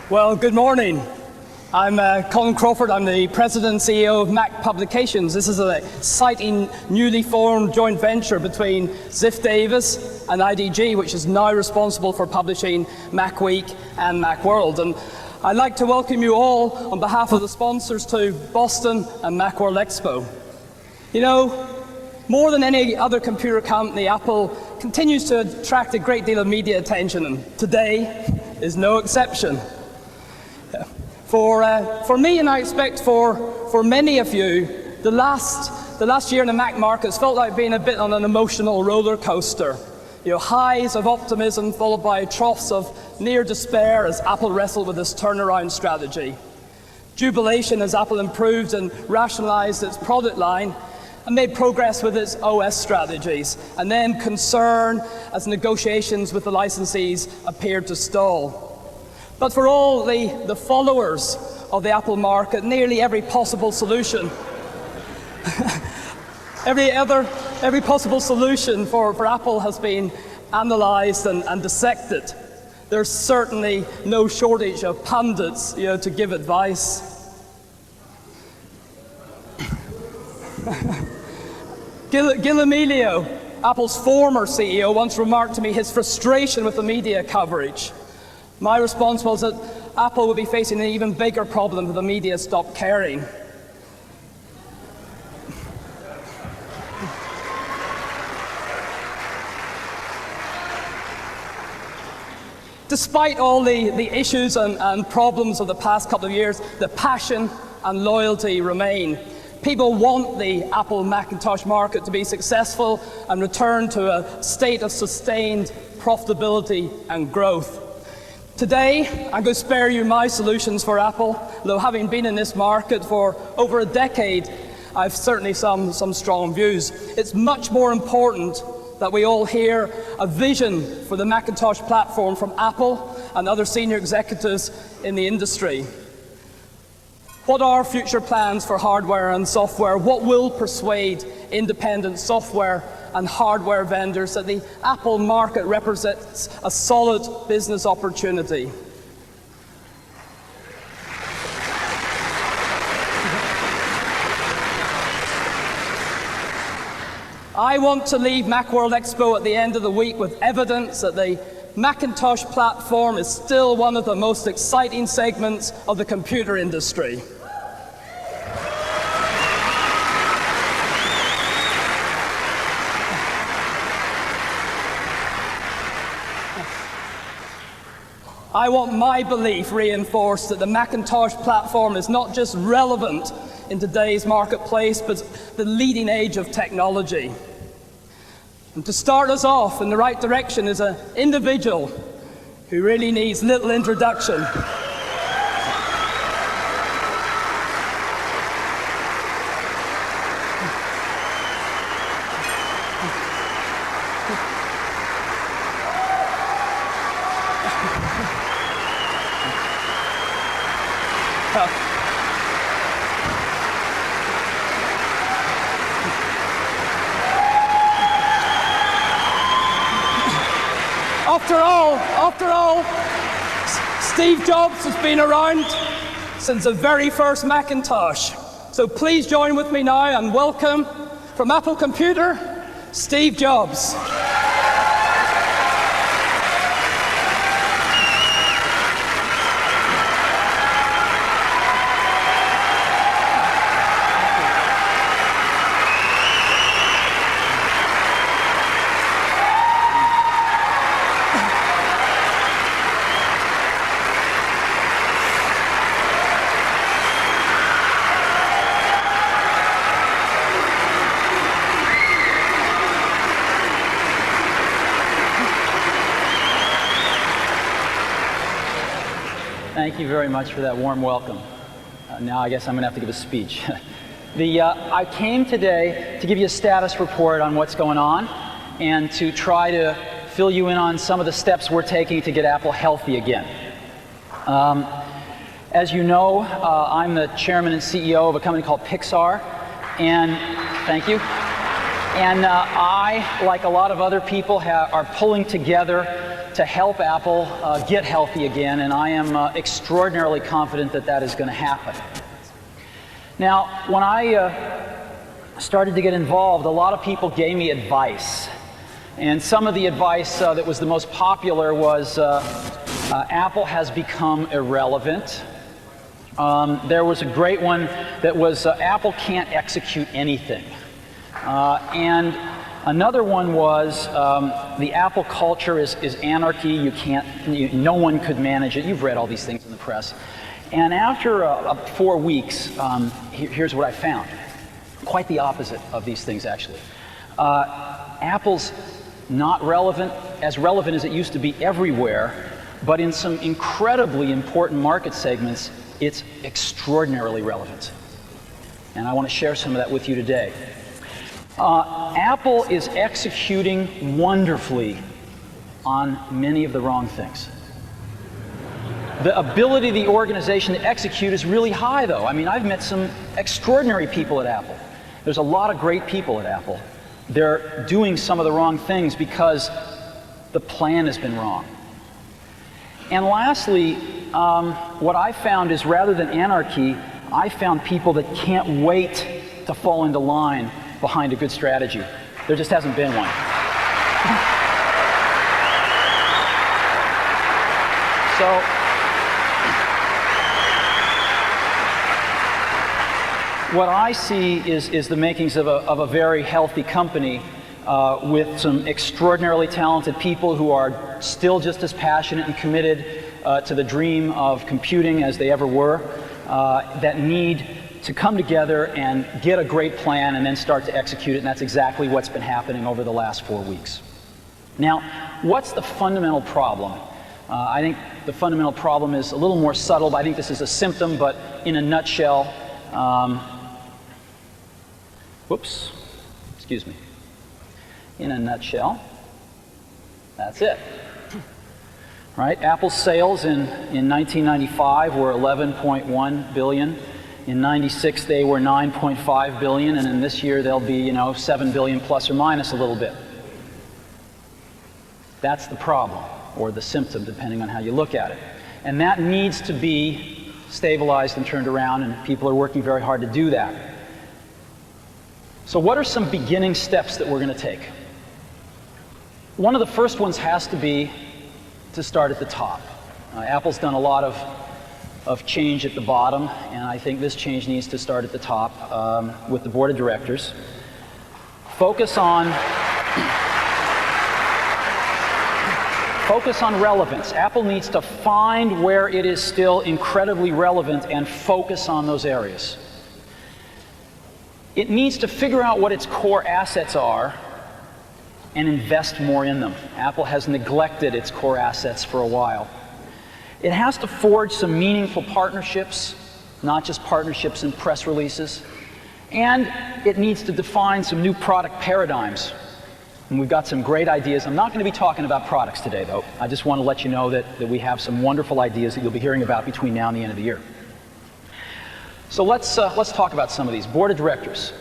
Well, good morning. I'm Colin Crawford. I'm the President and CEO of Mac Publications. This is an exciting, newly formed joint venture between Ziff Davis and IDG, which is now responsible for publishing Mac Week and Macworld. And I'd like to welcome you all on behalf of the sponsors to Boston and Macworld Expo. You know, more than any other computer company, Apple continues to attract a great deal of media attention, and today is no exception. For me, and I expect for many of you, the last year in the Mac markets felt like being a bit on an emotional roller coaster. You know, highs of optimism followed by troughs of near despair as Apple wrestled with its turnaround strategy. Jubilation as Apple improved and rationalized its product line and made progress with its OS strategies. And then concern as negotiations with the licensees appeared to stall. But for all the followers of the Apple market, nearly every possible solution, every possible solution for Apple has been analyzed and dissected. There's certainly no shortage of pundits, to give advice. Gil Amelio, Apple's former CEO, once remarked to me his frustration with the media coverage. My response was that Apple would be facing an even bigger problem if the media stopped caring. Despite all the issues and problems of the past couple of years, the passion and loyalty remain. People want the Apple Macintosh market to be successful and return to a state of sustained profitability and growth. Today, I'm going to spare you my solutions for Apple, though having been in this market for over a decade, I've certainly some strong views. It's much more important that we all hear a vision for the Macintosh platform from Apple and other senior executives in the industry. What are future plans for hardware and software? What will persuade independent software and hardware vendors that the Apple market represents a solid business opportunity? I want to leave Macworld Expo at the end of the week with evidence that the Macintosh platform is still one of the most exciting segments of the computer industry. I want my belief reinforced that the Macintosh platform is not just relevant in today's marketplace, but the leading edge of technology. And to start us off in the right direction is an individual who really needs little introduction. After all, Steve Jobs has been around since the very first Macintosh. So please join with me now and welcome from Apple Computer, Steve Jobs. Thank you very much for that warm welcome. Now I guess I'm going to have to give a speech. I came today to give you a status report on what's going on and to try to fill you in on some of the steps we're taking to get Apple healthy again. As you know, I'm the chairman and CEO of a company called Pixar, and thank you. And I, like a lot of other people, are pulling together to help Apple get healthy again, and I am extraordinarily confident that that is going to happen. Now, when I started to get involved, a lot of people gave me advice. And some of the advice that was the most popular was Apple has become irrelevant. There was a great one that was Apple can't execute anything. And another one was the Apple culture is anarchy. No one could manage it. You've read all these things in the press. And after 4 weeks, here's what I found. Quite the opposite of these things, actually. Apple's not as relevant as it used to be everywhere, but in some incredibly important market segments, it's extraordinarily relevant. And I want to share some of that with you today. Apple is executing wonderfully on many of the wrong things. The ability of the organization to execute is really high, though. I mean, I've met some extraordinary people at Apple. There's a lot of great people at Apple. They're doing some of the wrong things because the plan has been wrong. And lastly, what I found is rather than anarchy, I found people that can't wait to fall into line behind a good strategy. There just hasn't been one. So, what I see is the makings of a very healthy company with some extraordinarily talented people who are still just as passionate and committed to the dream of computing as they ever were, that need to come together and get a great plan and then start to execute it, and that's exactly what's been happening over the last 4 weeks. Now, what's the fundamental problem? I think the fundamental problem is a little more subtle, but I think this is a symptom, but in a nutshell, excuse me. In a nutshell, that's it. Right? Apple's sales in 1995 were 11.1 billion. In 96 they were 9.5 billion, and in this year they'll be, 7 billion plus or minus a little bit. That's the problem, or the symptom, depending on how you look at it. And that needs to be stabilized and turned around, and people are working very hard to do that. So what are some beginning steps that we're going to take? One of the first ones has to be to start at the top. Apple's done a lot of change at the bottom, and I think this change needs to start at the top with the board of directors. Focus on relevance. Apple needs to find where it is still incredibly relevant and focus on those areas. It needs to figure out what its core assets are and invest more in them. Apple has neglected its core assets for a while. It has to forge some meaningful partnerships, not just partnerships and press releases. And it needs to define some new product paradigms. And we've got some great ideas. I'm not going to be talking about products today, though. I just want to let you know that we have some wonderful ideas that you'll be hearing about between now and the end of the year. So let's talk about some of these. Board of directors.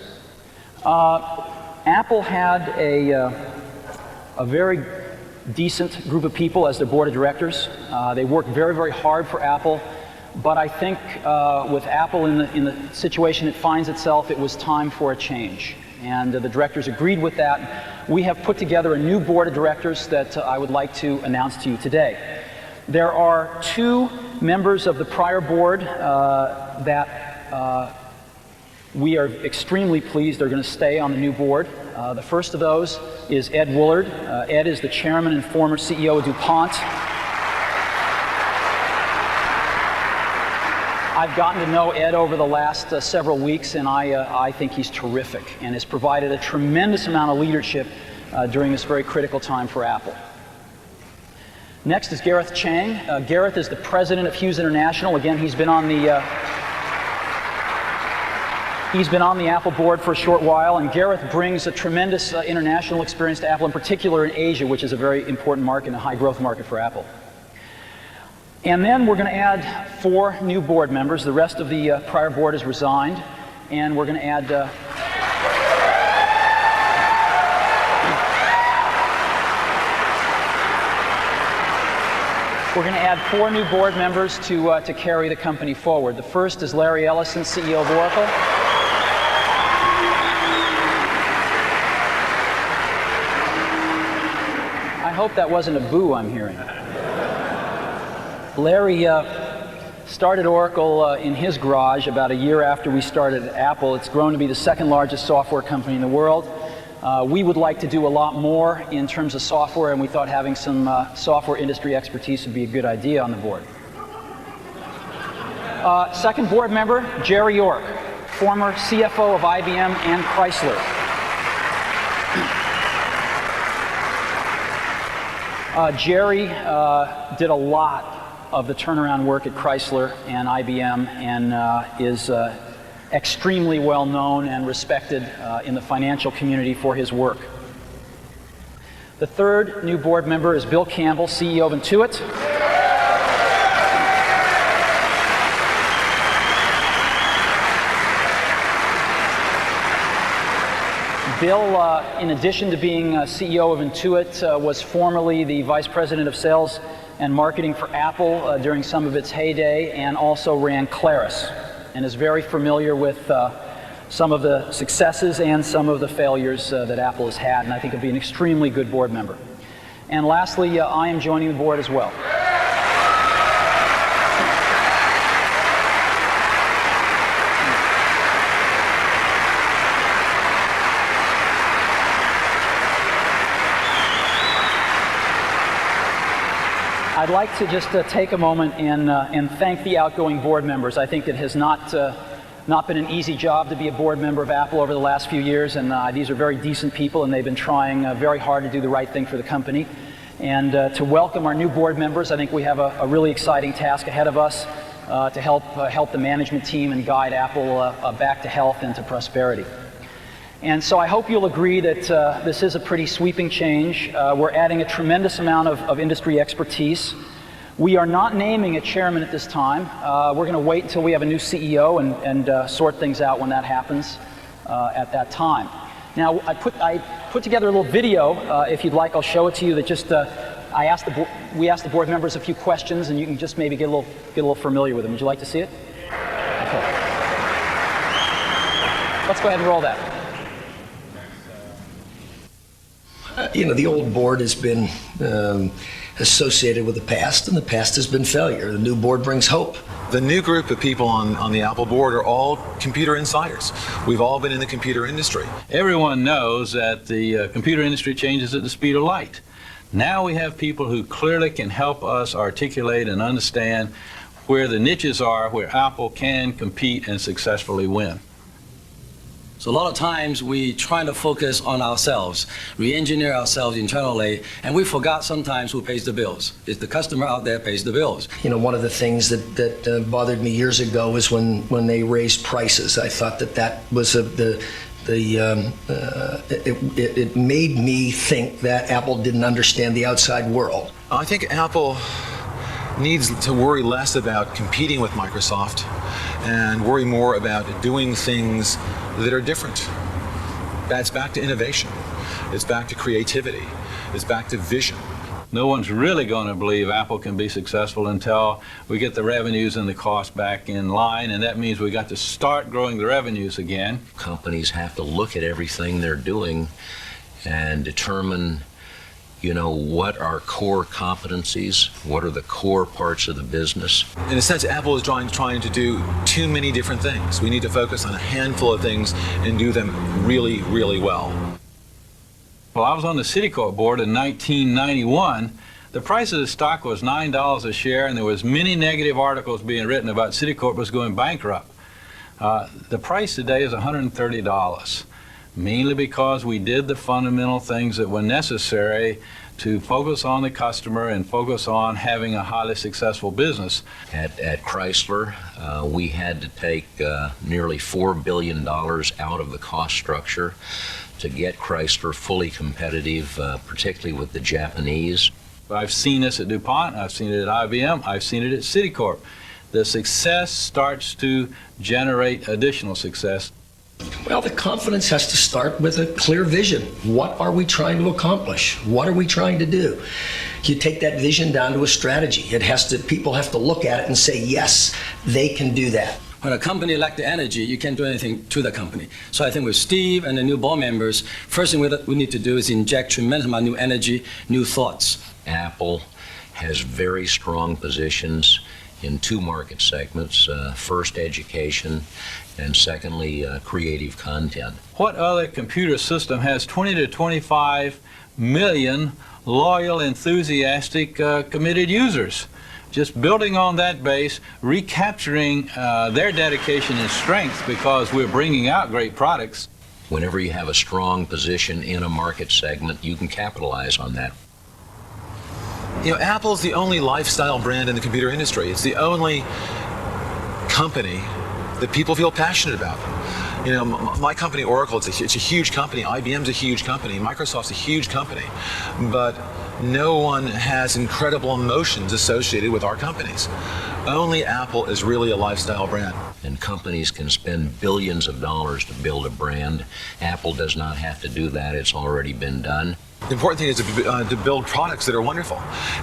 Apple had a very decent group of people as their board of directors. They worked very, very hard for Apple, but I think with Apple in the situation it finds itself, it was time for a change. And the directors agreed with that. We have put together a new board of directors that I would like to announce to you today. There are 2 members of the prior board that we are extremely pleased they're going to stay on the new board. The first of those is Ed Woolard. Ed is the chairman and former CEO of DuPont. I've gotten to know Ed over the last several weeks, and I think he's terrific and has provided a tremendous amount of leadership during this very critical time for Apple. Next is Gareth Chang. Gareth is the president of Hughes International. Again, he's been on the Apple board for a short while, and Gareth brings a tremendous international experience to Apple, in particular in Asia, which is a very important market and a high-growth market for Apple. And then we're going to add 4 new board members. The rest of the prior board has resigned, and we're going to add We're going to add 4 new board members to carry the company forward. The first is Larry Ellison, CEO of Oracle. I hope that wasn't a boo I'm hearing. Larry started Oracle in his garage about a year after we started Apple. It's grown to be the second largest software company in the world. We would like to do a lot more in terms of software, and we thought having some software industry expertise would be a good idea on the board. Second board member, Jerry York, former CFO of IBM and Chrysler. Jerry did a lot of the turnaround work at Chrysler and IBM, and is extremely well known and respected in the financial community for his work. The third new board member is Bill Campbell, CEO of Intuit. Bill, in addition to being CEO of Intuit, was formerly the Vice President of Sales and Marketing for Apple during some of its heyday, and also ran Claris, and is very familiar with some of the successes and some of the failures that Apple has had, and I think he'll be an extremely good board member. And lastly, I am joining the board as well. I'd like to just take a moment and thank the outgoing board members. I think it has not been an easy job to be a board member of Apple over the last few years, and these are very decent people, and they've been trying very hard to do the right thing for the company. And to welcome our new board members, I think we have a really exciting task ahead of us to help the management team and guide Apple back to health and to prosperity. And so I hope you'll agree that this is a pretty sweeping change. We're adding a tremendous amount of industry expertise. We are not naming a chairman at this time. We're going to wait until we have a new CEO and sort things out when that happens at that time. Now, I put together a little video. If you'd like, I'll show it to you. That just we asked the board members a few questions, and you can just maybe get a little familiar with them. Would you like to see it? Okay. Let's go ahead and roll that. The old board has been associated with the past, and the past has been failure. The new board brings hope. The new group of people on the Apple board are all computer insiders. We've all been in the computer industry. Everyone knows that the computer industry changes at the speed of light. Now we have people who clearly can help us articulate and understand where the niches are, where Apple can compete and successfully win. So a lot of times we try to focus on ourselves, re-engineer ourselves internally, and we forgot sometimes who pays the bills. It's the customer out there pays the bills. One of the things that bothered me years ago was when they raised prices. I thought that was it made me think that Apple didn't understand the outside world. I think Apple needs to worry less about competing with Microsoft and worry more about doing things that are different. That's back to innovation. It's back to creativity. It's back to vision. No one's really going to believe Apple can be successful until we get the revenues and the costs back in line, and that means we got to start growing the revenues again. Companies have to look at everything they're doing and determine what are core competencies, what are the core parts of the business. In a sense, Apple is trying to do too many different things. We need to focus on a handful of things and do them really, really well. Well, I was on the Citicorp board in 1991. The price of the stock was $9 a share, and there was many negative articles being written about Citicorp was going bankrupt. The price today is $130. Mainly because we did the fundamental things that were necessary to focus on the customer and focus on having a highly successful business. At Chrysler, we had to take nearly $4 billion out of the cost structure to get Chrysler fully competitive, particularly with the Japanese. I've seen this at DuPont, I've seen it at IBM, I've seen it at Citicorp. The success starts to generate additional success. Well, the confidence has to start with a clear vision. What are we trying to accomplish? What are we trying to do? You take that vision down to a strategy. People have to look at it and say, yes, they can do that. When a company lacks the energy, you can't do anything to the company. So I think with Steve and the new board members, first thing we need to do is inject tremendous amount of new energy, new thoughts. Apple has very strong positions in two market segments. First, education, and secondly, creative content. What other computer system has 20 to 25 million loyal, enthusiastic, committed users? Just building on that base, recapturing their dedication and strength because we're bringing out great products. Whenever you have a strong position in a market segment, you can capitalize on that. You know, Apple's the only lifestyle brand in the computer industry. It's the only company that people feel passionate about. You know, my company, Oracle, it's a huge company. IBM's a huge company. Microsoft's a huge company. But no one has incredible emotions associated with our companies. Only Apple is really a lifestyle brand. And companies can spend billions of dollars to build a brand. Apple does not have to do that. It's already been done. The important thing is to build products that are wonderful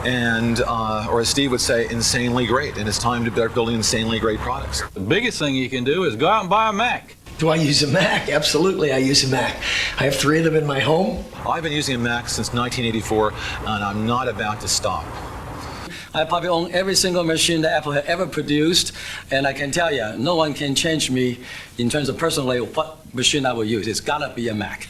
and, or as Steve would say, insanely great. And it's time to start building insanely great products. The biggest thing you can do is go out and buy a Mac. Do I use a Mac? Absolutely, I use a Mac. I have 3 of them in my home. I've been using a Mac since 1984, and I'm not about to stop. I probably own every single machine that Apple had ever produced, and I can tell you, no one can change me in terms of personally what machine I will use. It's gotta be a Mac.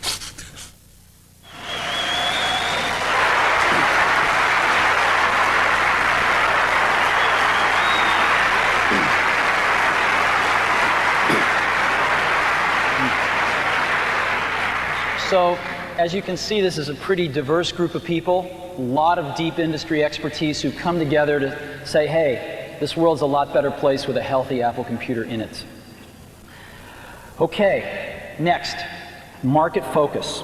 So, as you can see, this is a pretty diverse group of people, a lot of deep industry expertise who come together to say, hey, this world's a lot better place with a healthy Apple computer in it. Okay, next, market focus.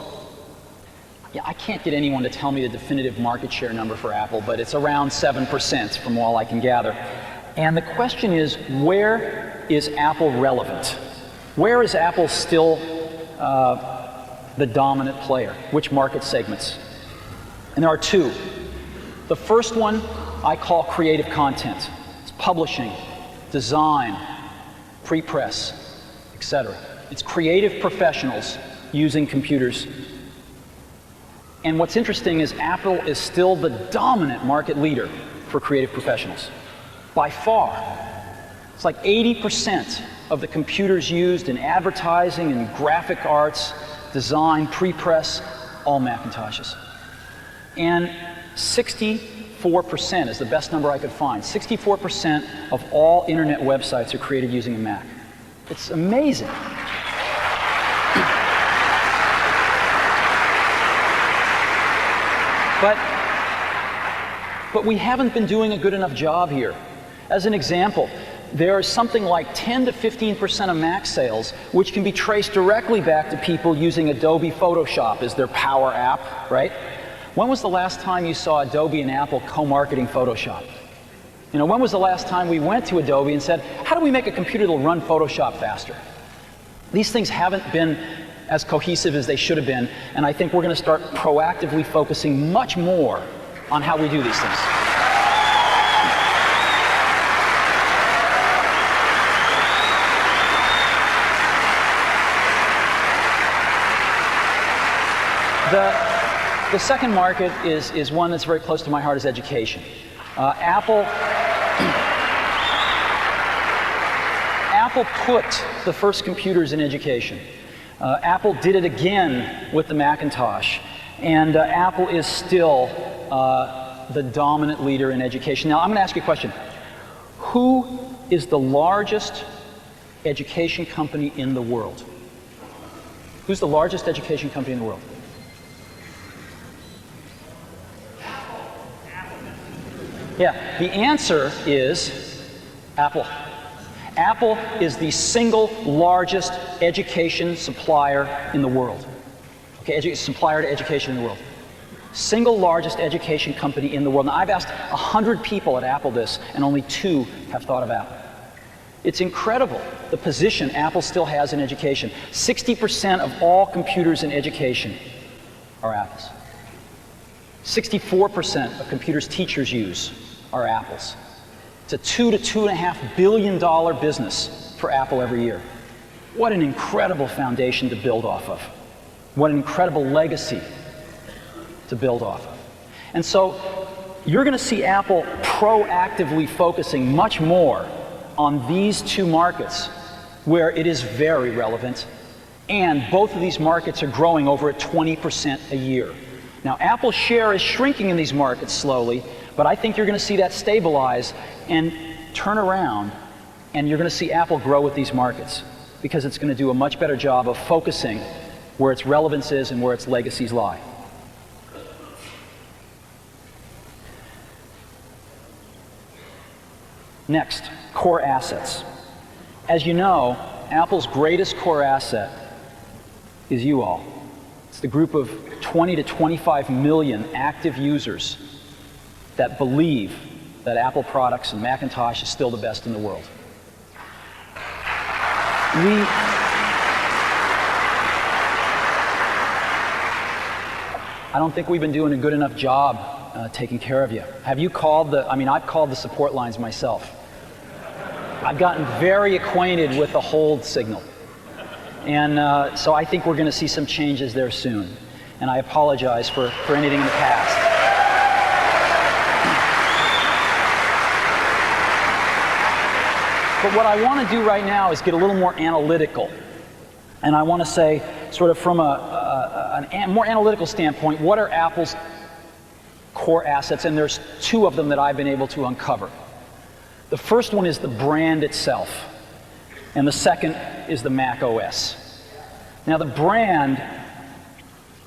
Yeah, I can't get anyone to tell me the definitive market share number for Apple, but it's around 7% from all I can gather. And the question is, where is Apple relevant? Where is Apple still the dominant player? Which market segments? And there are 2. The first one I call creative content. It's publishing, design, pre-press, etc. It's creative professionals using computers. And what's interesting is Apple is still the dominant market leader for creative professionals. By far. It's like 80% of the computers used in advertising and graphic arts, design, pre-press, all Macintoshes. And 64% is the best number I could find. 64% of all internet websites are created using a Mac. It's amazing. But we haven't been doing a good enough job here. As an example, there is something like 10 to 15% of Mac sales which can be traced directly back to people using Adobe Photoshop as their power app, right? When was the last time you saw Adobe and Apple co-marketing Photoshop? You know, when was the last time we went to Adobe and said, how do we make a computer that'll run Photoshop faster? These things haven't been as cohesive as they should have been, and I think we're going to start proactively focusing much more on how we do these things. The second market is one that's very close to my heart, is education. Apple put the first computers in education. Apple did it again with the Macintosh, and Apple is still the dominant leader in education. Now, I'm going to ask you a question. Who is the largest education company in the world? Who's the largest education company in the world? Yeah, the answer is Apple. Apple is the single largest education supplier in the world. Okay, supplier to education in the world. Single largest education company in the world. Now, I've asked 100 people at Apple this, and only 2 have thought of Apple. It's incredible the position Apple still has in education. 60% of all computers in education are Apple's. 64% of computers teachers use are Apple's. It's a $2 to $2.5 billion business for Apple every year. What an incredible foundation to build off of. What an incredible legacy to build off of. And so you're going to see Apple proactively focusing much more on these two markets where it is very relevant, and both of these markets are growing over at 20% a year. Now, Apple's share is shrinking in these markets slowly, but I think you're going to see that stabilize and turn around, and you're going to see Apple grow with these markets because it's going to do a much better job of focusing where its relevance is and where its legacies lie. Next, core assets. As you know, Apple's greatest core asset is you all. It's the group of 20 to 25 million active users that believe that Apple products and Macintosh is still the best in the world. I don't think we've been doing a good enough job taking care of you. Have you called I've called the support lines myself. I've gotten very acquainted with the hold signal. And so I think we're going to see some changes there soon. And I apologize for anything in the past. But what I want to do right now is get a little more analytical. And I want to say, sort of from a more analytical standpoint, what are Apple's core assets? And there's two of them that I've been able to uncover. The first one is the brand itself, and the second is the Mac OS. Now, the brand,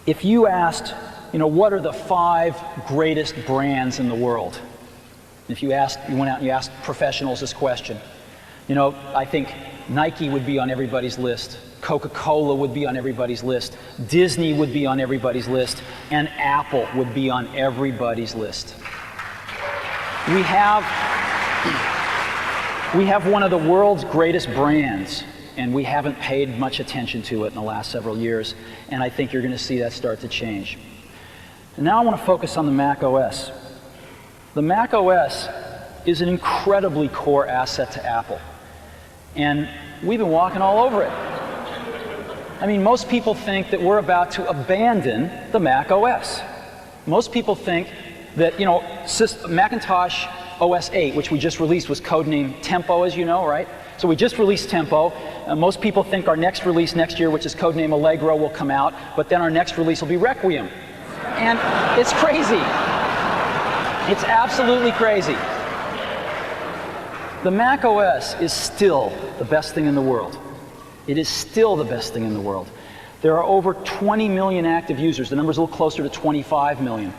if you asked, what are the 5 greatest brands in the world? If you went out and you asked professionals this question, I think Nike would be on everybody's list, Coca-Cola would be on everybody's list, Disney would be on everybody's list, and Apple would be on everybody's list. We have one of the world's greatest brands, and we haven't paid much attention to it in the last several years, and I think you're going to see that start to change. And now I want to focus on the Mac OS. The Mac OS is an incredibly core asset to Apple, and we've been walking all over it. Most people think that we're about to abandon the Mac OS. Most people think that, Macintosh OS 8, which we just released, was codenamed Tempo, as you know, right? So we just released Tempo. Most people think our next release next year, which is codenamed Allegro, will come out, but then our next release will be Requiem. And it's crazy. It's absolutely crazy. The Mac OS is still the best thing in the world. It is still the best thing in the world. There are over 20 million active users. The number's a little closer to 25 million.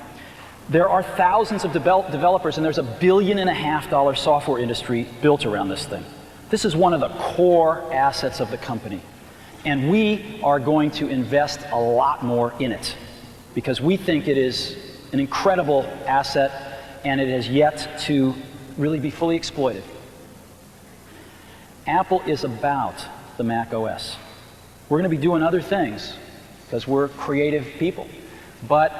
There are thousands of developers, and there's $1.5 billion software industry built around this thing. This is one of the core assets of the company. And we are going to invest a lot more in it because we think it is an incredible asset and it has yet to really be fully exploited. Apple is about the Mac OS. We're going to be doing other things because we're creative people. But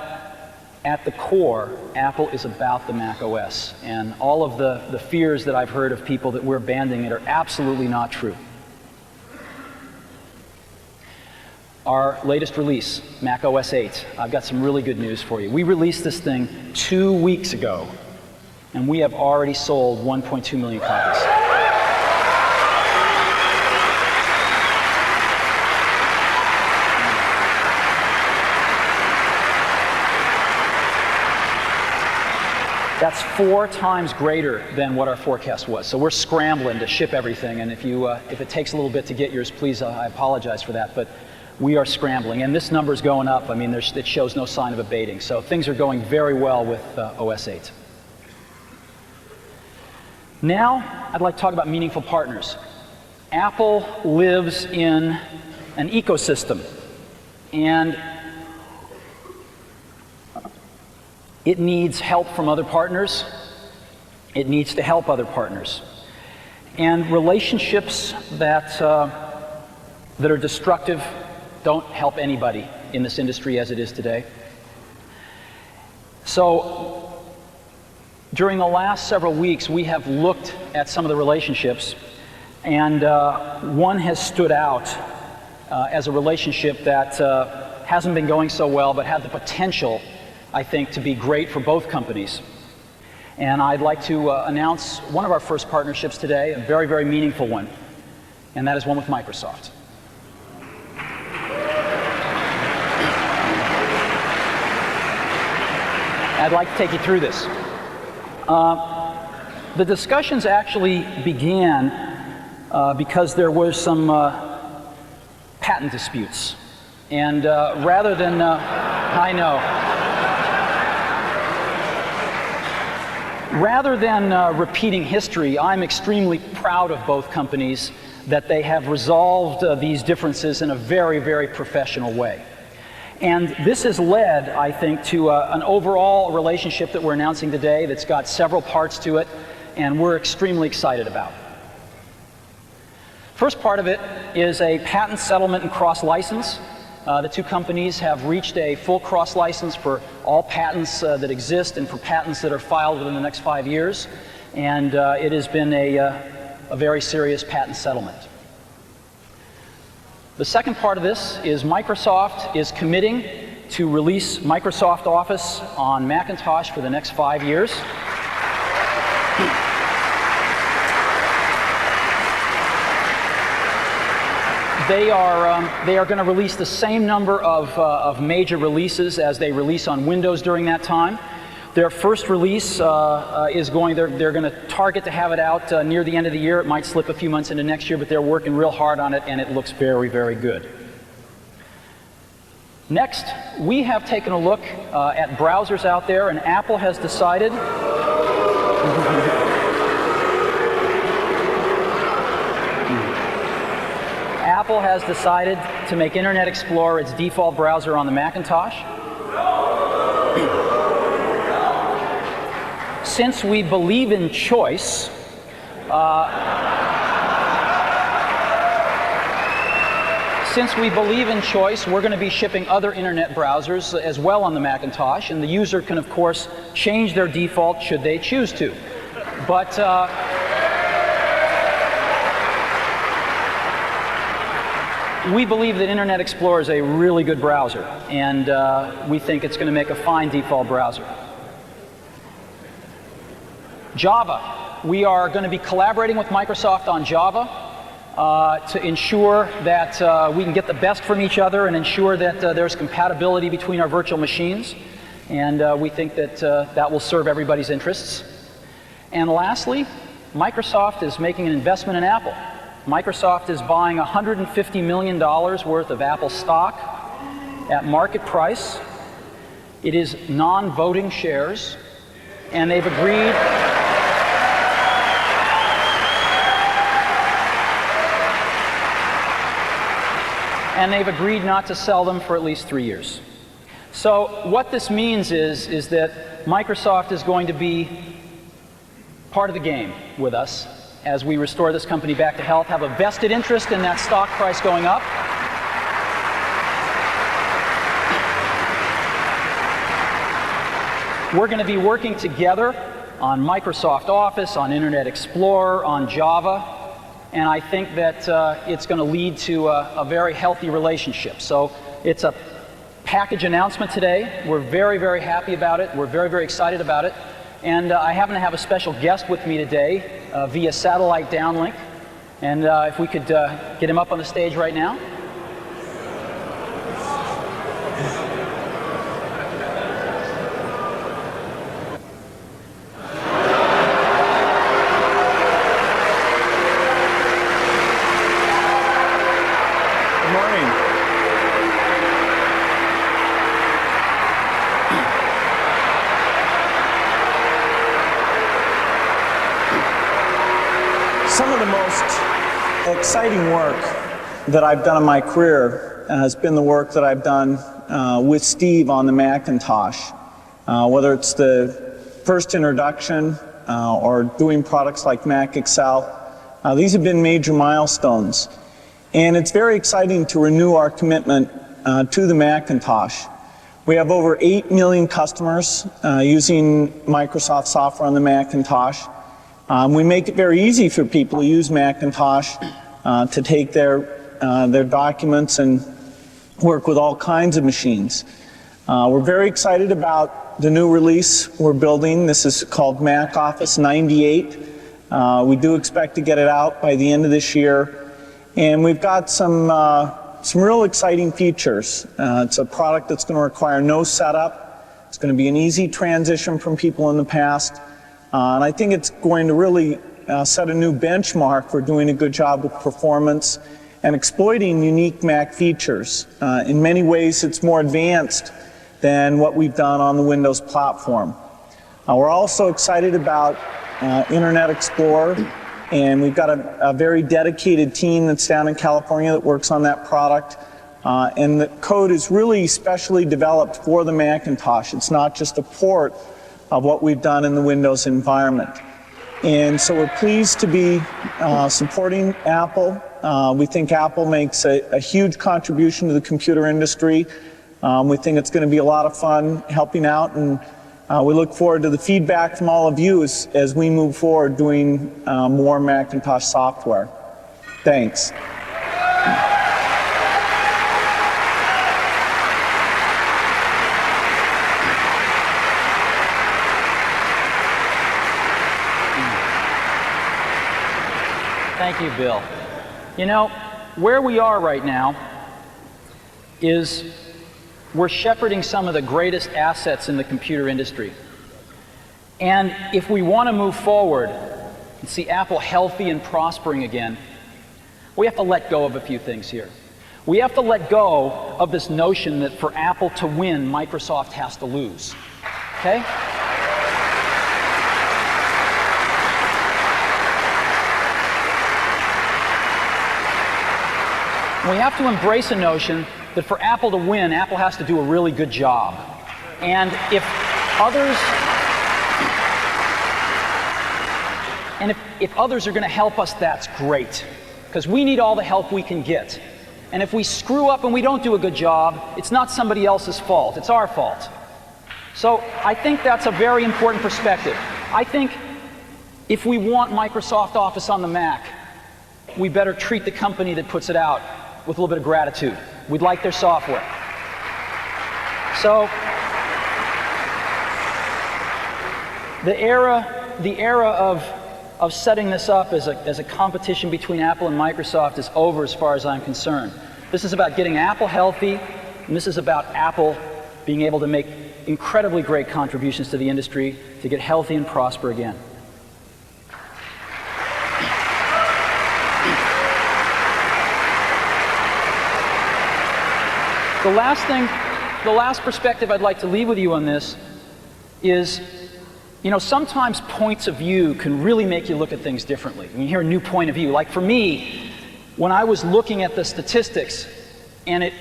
at the core, Apple is about the Mac OS. And all of the fears that I've heard of people that we're abandoning it are absolutely not true. Our latest release, Mac OS 8, I've got some really good news for you. We released this thing 2 weeks ago, and we have already sold 1.2 million copies. That's 4 times greater than what our forecast was. So we're scrambling to ship everything, and if it takes a little bit to get yours, please, I apologize for that, but we are scrambling. And this number's going up. It shows no sign of abating. So things are going very well with OS 8. Now, I'd like to talk about meaningful partners. Apple lives in an ecosystem, and it needs help from other partners. It needs to help other partners. And relationships that are destructive don't help anybody in this industry as it is today. So during the last several weeks, we have looked at some of the relationships, and one has stood out as a relationship that hasn't been going so well, but had the potential, I think, to be great for both companies. And I'd like to announce one of our first partnerships today, a very, very meaningful one, and that is one with Microsoft. I'd like to take you through this. The discussions actually began because there were some patent disputes. And rather than, I know, rather than repeating history, I'm extremely proud of both companies that they have resolved these differences in a very, very professional way. And this has led, I think, to an overall relationship that we're announcing today that's got several parts to it, and we're extremely excited about. First part of it is a patent settlement and cross-license. The two companies have reached a full cross-license for all patents that exist and for patents that are filed within the next 5 years, and it has been a very serious patent settlement. The second part of this is Microsoft is committing to release Microsoft Office on Macintosh for the next 5 years. They are going to release the same number of major releases as they release on Windows during that time. Their first release is they're going to target to have it out near the end of the year. It might slip a few months into next year, but they're working real hard on it, and it looks very, very good. Next, we have taken a look at browsers out there, and Apple has decided Apple has decided to make Internet Explorer its default browser on the Macintosh. Since we believe in choice, we're going to be shipping other Internet browsers as well on the Macintosh, and the user can, of course, change their default should they choose to. But we believe that Internet Explorer is a really good browser, and we think it's going to make a fine default browser. Java. We are going to be collaborating with Microsoft on Java to ensure that we can get the best from each other and ensure that there's compatibility between our virtual machines. And we think that that will serve everybody's interests. And lastly, Microsoft is making an investment in Apple. Microsoft is buying $150 million worth of Apple stock at market price. It is non-voting shares, and they've agreed not to sell them for at least 3 years. So what this means is that Microsoft is going to be part of the game with us as we restore this company back to health, have a vested interest in that stock price going up. We're going to be working together on Microsoft Office, on Internet Explorer, on Java, and I think that it's going to lead to a very healthy relationship. So it's a package announcement today. We're very, very happy about it. We're very, very excited about it. And I happen to have a special guest with me today via satellite downlink. And if we could get him up on the stage right now. Some of the most exciting work that I've done in my career has been the work that I've done with Steve on the Macintosh. Whether it's the first introduction or doing products like Mac Excel, These have been major milestones. And it's very exciting to renew our commitment to the Macintosh. We have over 8 million customers using Microsoft software on the Macintosh. We make it very easy for people to use Macintosh to take their documents and work with all kinds of machines. We're very excited about the new release we're building. This is called Mac Office 98. We do expect to get it out by the end of this year. And we've got some real exciting features. It's a product that's going to require no setup. It's going to be an easy transition from people in the past. And I think it's going to really set a new benchmark for doing a good job with performance and exploiting unique Mac features. In many ways, it's more advanced than what we've done on the Windows platform. We're also excited about Internet Explorer, and we've got a very dedicated team that's down in California that works on that product. And the code is really specially developed for the Macintosh. It's not just a port of what we've done in the Windows environment. And so we're pleased to be supporting Apple. We think Apple makes a huge contribution to the computer industry. We think it's going to be a lot of fun helping out, and we look forward to the feedback from all of you as we move forward doing more Macintosh software. Thanks. Thank you, Bill. You know, where we are right now is we're shepherding some of the greatest assets in the computer industry. And if we want to move forward and see Apple healthy and prospering again, we have to let go of a few things here. We have to let go of this notion that for Apple to win, Microsoft has to lose. Okay? We have to embrace a notion that for Apple to win, Apple has to do a really good job. And if others are going to help us, that's great, because we need all the help we can get. And if we screw up and we don't do a good job, it's not somebody else's fault, it's our fault. So I think that's a very important perspective. I think if we want Microsoft Office on the Mac, we better treat the company that puts it out with a little bit of gratitude. We'd like their software. So the era of setting this up as a competition between Apple and Microsoft is over as far as I'm concerned. This is about getting Apple healthy, and this is about Apple being able to make incredibly great contributions to the industry to get healthy and prosper again. The last perspective I'd like to leave with you on this is, you know, sometimes points of view can really make you look at things differently. When you hear a new point of view, like for me, when I was looking at the statistics, and it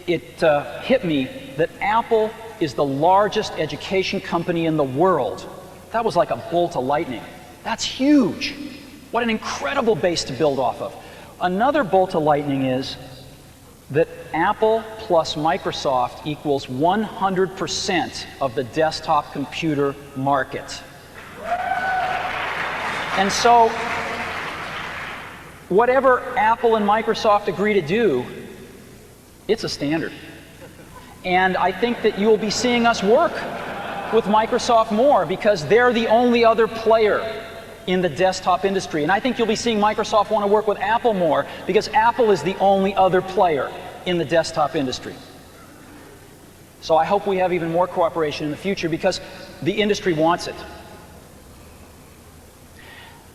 hit me that Apple is the largest education company in the world. That was like a bolt of lightning. That's huge. What an incredible base to build off of. Another bolt of lightning is that Apple plus Microsoft equals 100% of the desktop computer market. And so, whatever Apple and Microsoft agree to do, it's a standard. And I think that you'll be seeing us work with Microsoft more because they're the only other player in the desktop industry. And I think you'll be seeing Microsoft want to work with Apple more because Apple is the only other player in the desktop industry. So I hope we have even more cooperation in the future because the industry wants it.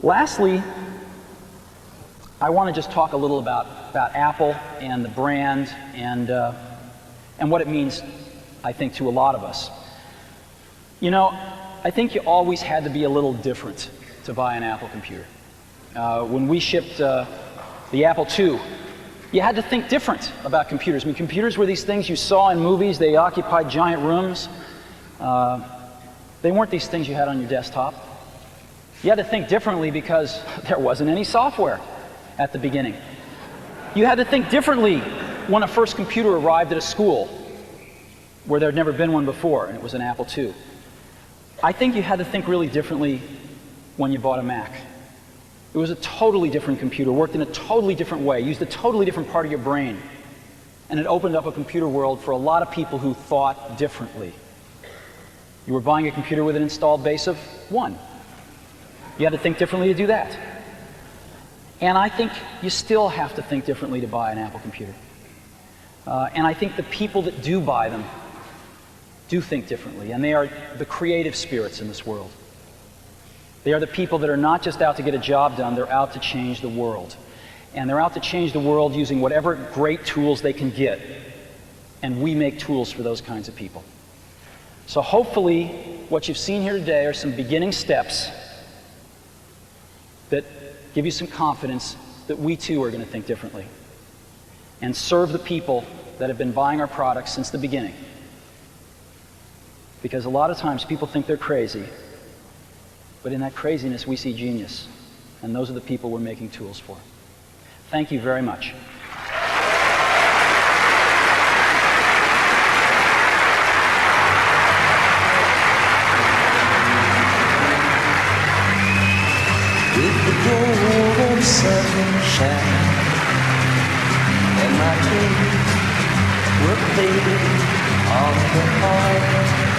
Lastly, I want to just talk a little about Apple and the brand and what it means, I think, to a lot of us. You know, I think you always had to be a little different to buy an Apple computer. When we shipped the Apple II, you had to think different about computers. I mean, computers were these things you saw in movies. They occupied giant rooms. They weren't these things you had on your desktop. You had to think differently because there wasn't any software at the beginning. You had to think differently when a first computer arrived at a school where there had never been one before, and it was an Apple II. I think you had to think really differently when you bought a Mac. It was a totally different computer, worked in a totally different way, used a totally different part of your brain, and it opened up a computer world for a lot of people who thought differently. You were buying a computer with an installed base of 1. You had to think differently to do that. And I think you still have to think differently to buy an Apple computer. And I think the people that do buy them do think differently, and they are the creative spirits in this world. They are the people that are not just out to get a job done, they're out to change the world. And they're out to change the world using whatever great tools they can get. And we make tools for those kinds of people. So hopefully, what you've seen here today are some beginning steps that give you some confidence that we too are going to think differently and serve the people that have been buying our products since the beginning. Because a lot of times people think they're crazy, but in that craziness we see genius, and those are the people we're making tools for. Thank you very much. With the golden sunshine and my dreams were fading on the heart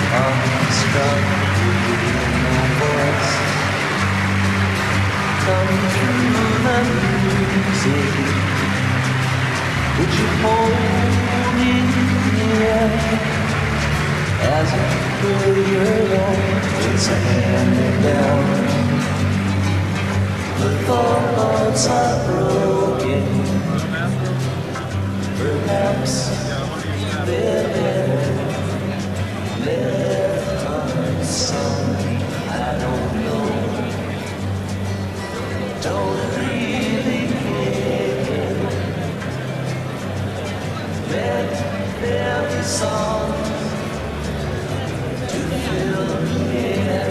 unstruck with my voice. Come through the music, would you hold me near as I pull your words a hand down? The thoughts are broken, perhaps they're left unsung. I don't know, don't really care. Let there be songs to fill the air.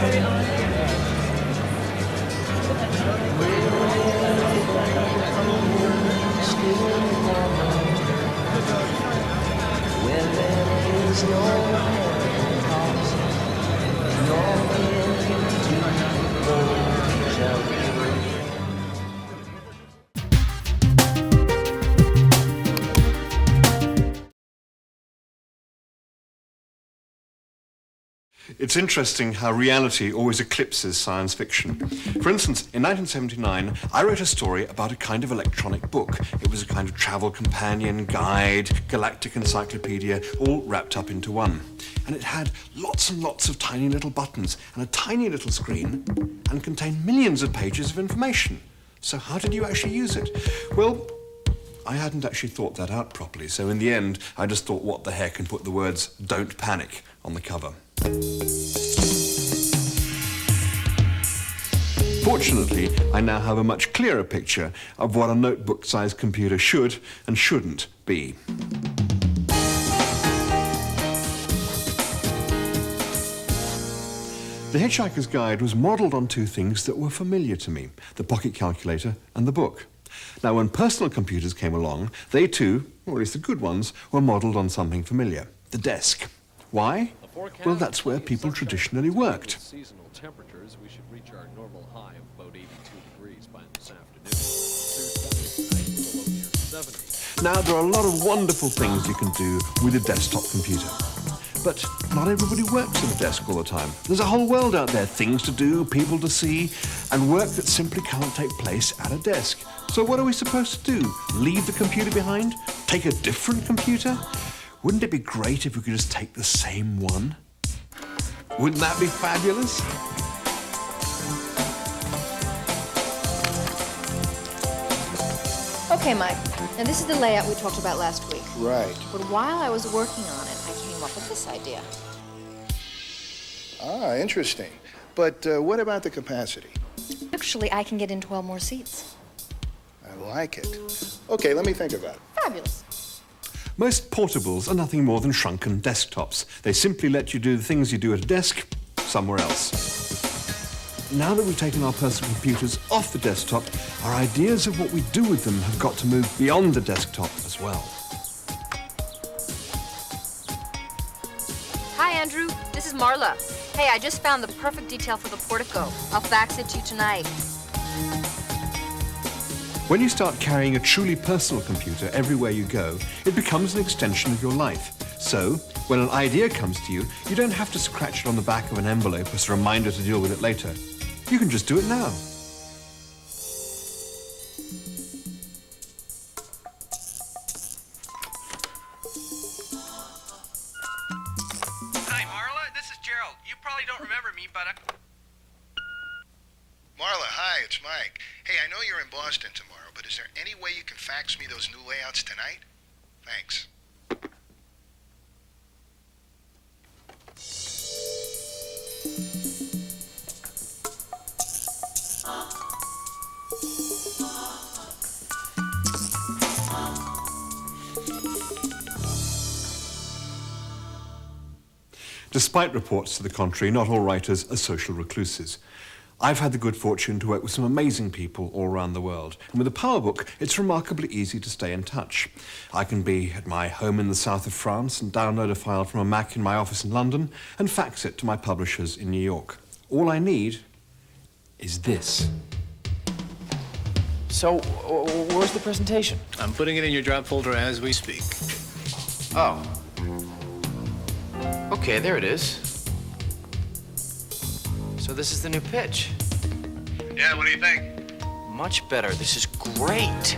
It's interesting how reality always eclipses science fiction. For instance, in 1979, I wrote a story about a kind of electronic book. It was a kind of travel companion, guide, galactic encyclopedia, all wrapped up into one. And it had lots and lots of tiny little buttons and a tiny little screen and contained millions of pages of information. So how did you actually use it? Well, I hadn't actually thought that out properly, so in the end, I just thought, what the heck, and put the words "Don't Panic" on the cover. Fortunately, I now have a much clearer picture of what a notebook-sized computer should and shouldn't be. The Hitchhiker's Guide was modelled on two things that were familiar to me, the pocket calculator and the book. Now, when personal computers came along, they too, or at least the good ones, were modelled on something familiar, the desk. Why? Well, that's where people traditionally worked. Seasonal temperatures, we should reach our normal high of about 82 degrees by this afternoon. Now, there are a lot of wonderful things you can do with a desktop computer. But not everybody works at a desk all the time. There's a whole world out there, things to do, people to see, and work that simply can't take place at a desk. So what are we supposed to do? Leave the computer behind? Take a different computer? Wouldn't it be great if we could just take the same one? Wouldn't that be fabulous? Okay, Mike. Now this is the layout we talked about last week. Right. But while I was working on it, I came up with this idea. Ah, interesting. But what about the capacity? Actually, I can get in 12 more seats. I like it. Okay, let me think about it. Fabulous. Most portables are nothing more than shrunken desktops. They simply let you do the things you do at a desk somewhere else. now that we've taken our personal computers off the desktop, our ideas of what we do with them have got to move beyond the desktop as well. Hi, Andrew. This is Marla. Hey, I just found the perfect detail for the portico. I'll fax it to you tonight. When you start carrying a truly personal computer everywhere you go, it becomes an extension of your life. So, when an idea comes to you, you don't have to scratch it on the back of an envelope as a reminder to deal with it later. You can just do it now. Hi, Marla. This is Gerald. You probably don't remember me, but Marla, hi, it's Mike. Hey, I know you're in Boston tomorrow, but is there any way you can fax me those new layouts tonight? Thanks. Despite reports to the contrary, not all writers are social recluses. I've had the good fortune to work with some amazing people all around the world. And with a PowerBook, it's remarkably easy to stay in touch. I can be at my home in the south of France and download a file from a Mac in my office in London and fax it to my publishers in New York. All I need is this. So, where's the presentation? I'm putting it in your drop folder as we speak. Oh. Okay, there it is. So this is the new pitch. Yeah, what do you think? Much better. This is great.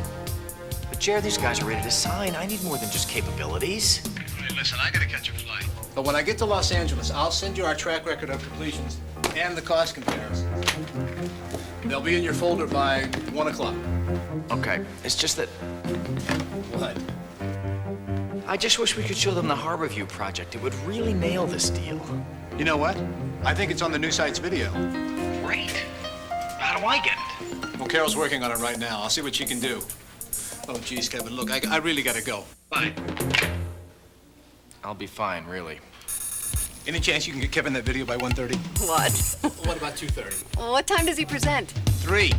But Jared, these guys are ready to sign. I need more than just capabilities. Hey, listen, I gotta catch a flight. But when I get to Los Angeles, I'll send you our track record of completions and the cost comparisons. They'll be in your folder by 1 o'clock. Okay, it's just that What? I just wish we could show them the Harborview project. It would really nail this deal. You know what? I think it's on the new site's video. Great. How do I get it? Well, Carol's working on it right now. I'll see what she can do. Oh, geez, Kevin, look, I really gotta go. Bye. I'll be fine, really. Any chance you can get Kevin that video by 1:30? What? What about 2:30? What time does he present? 3.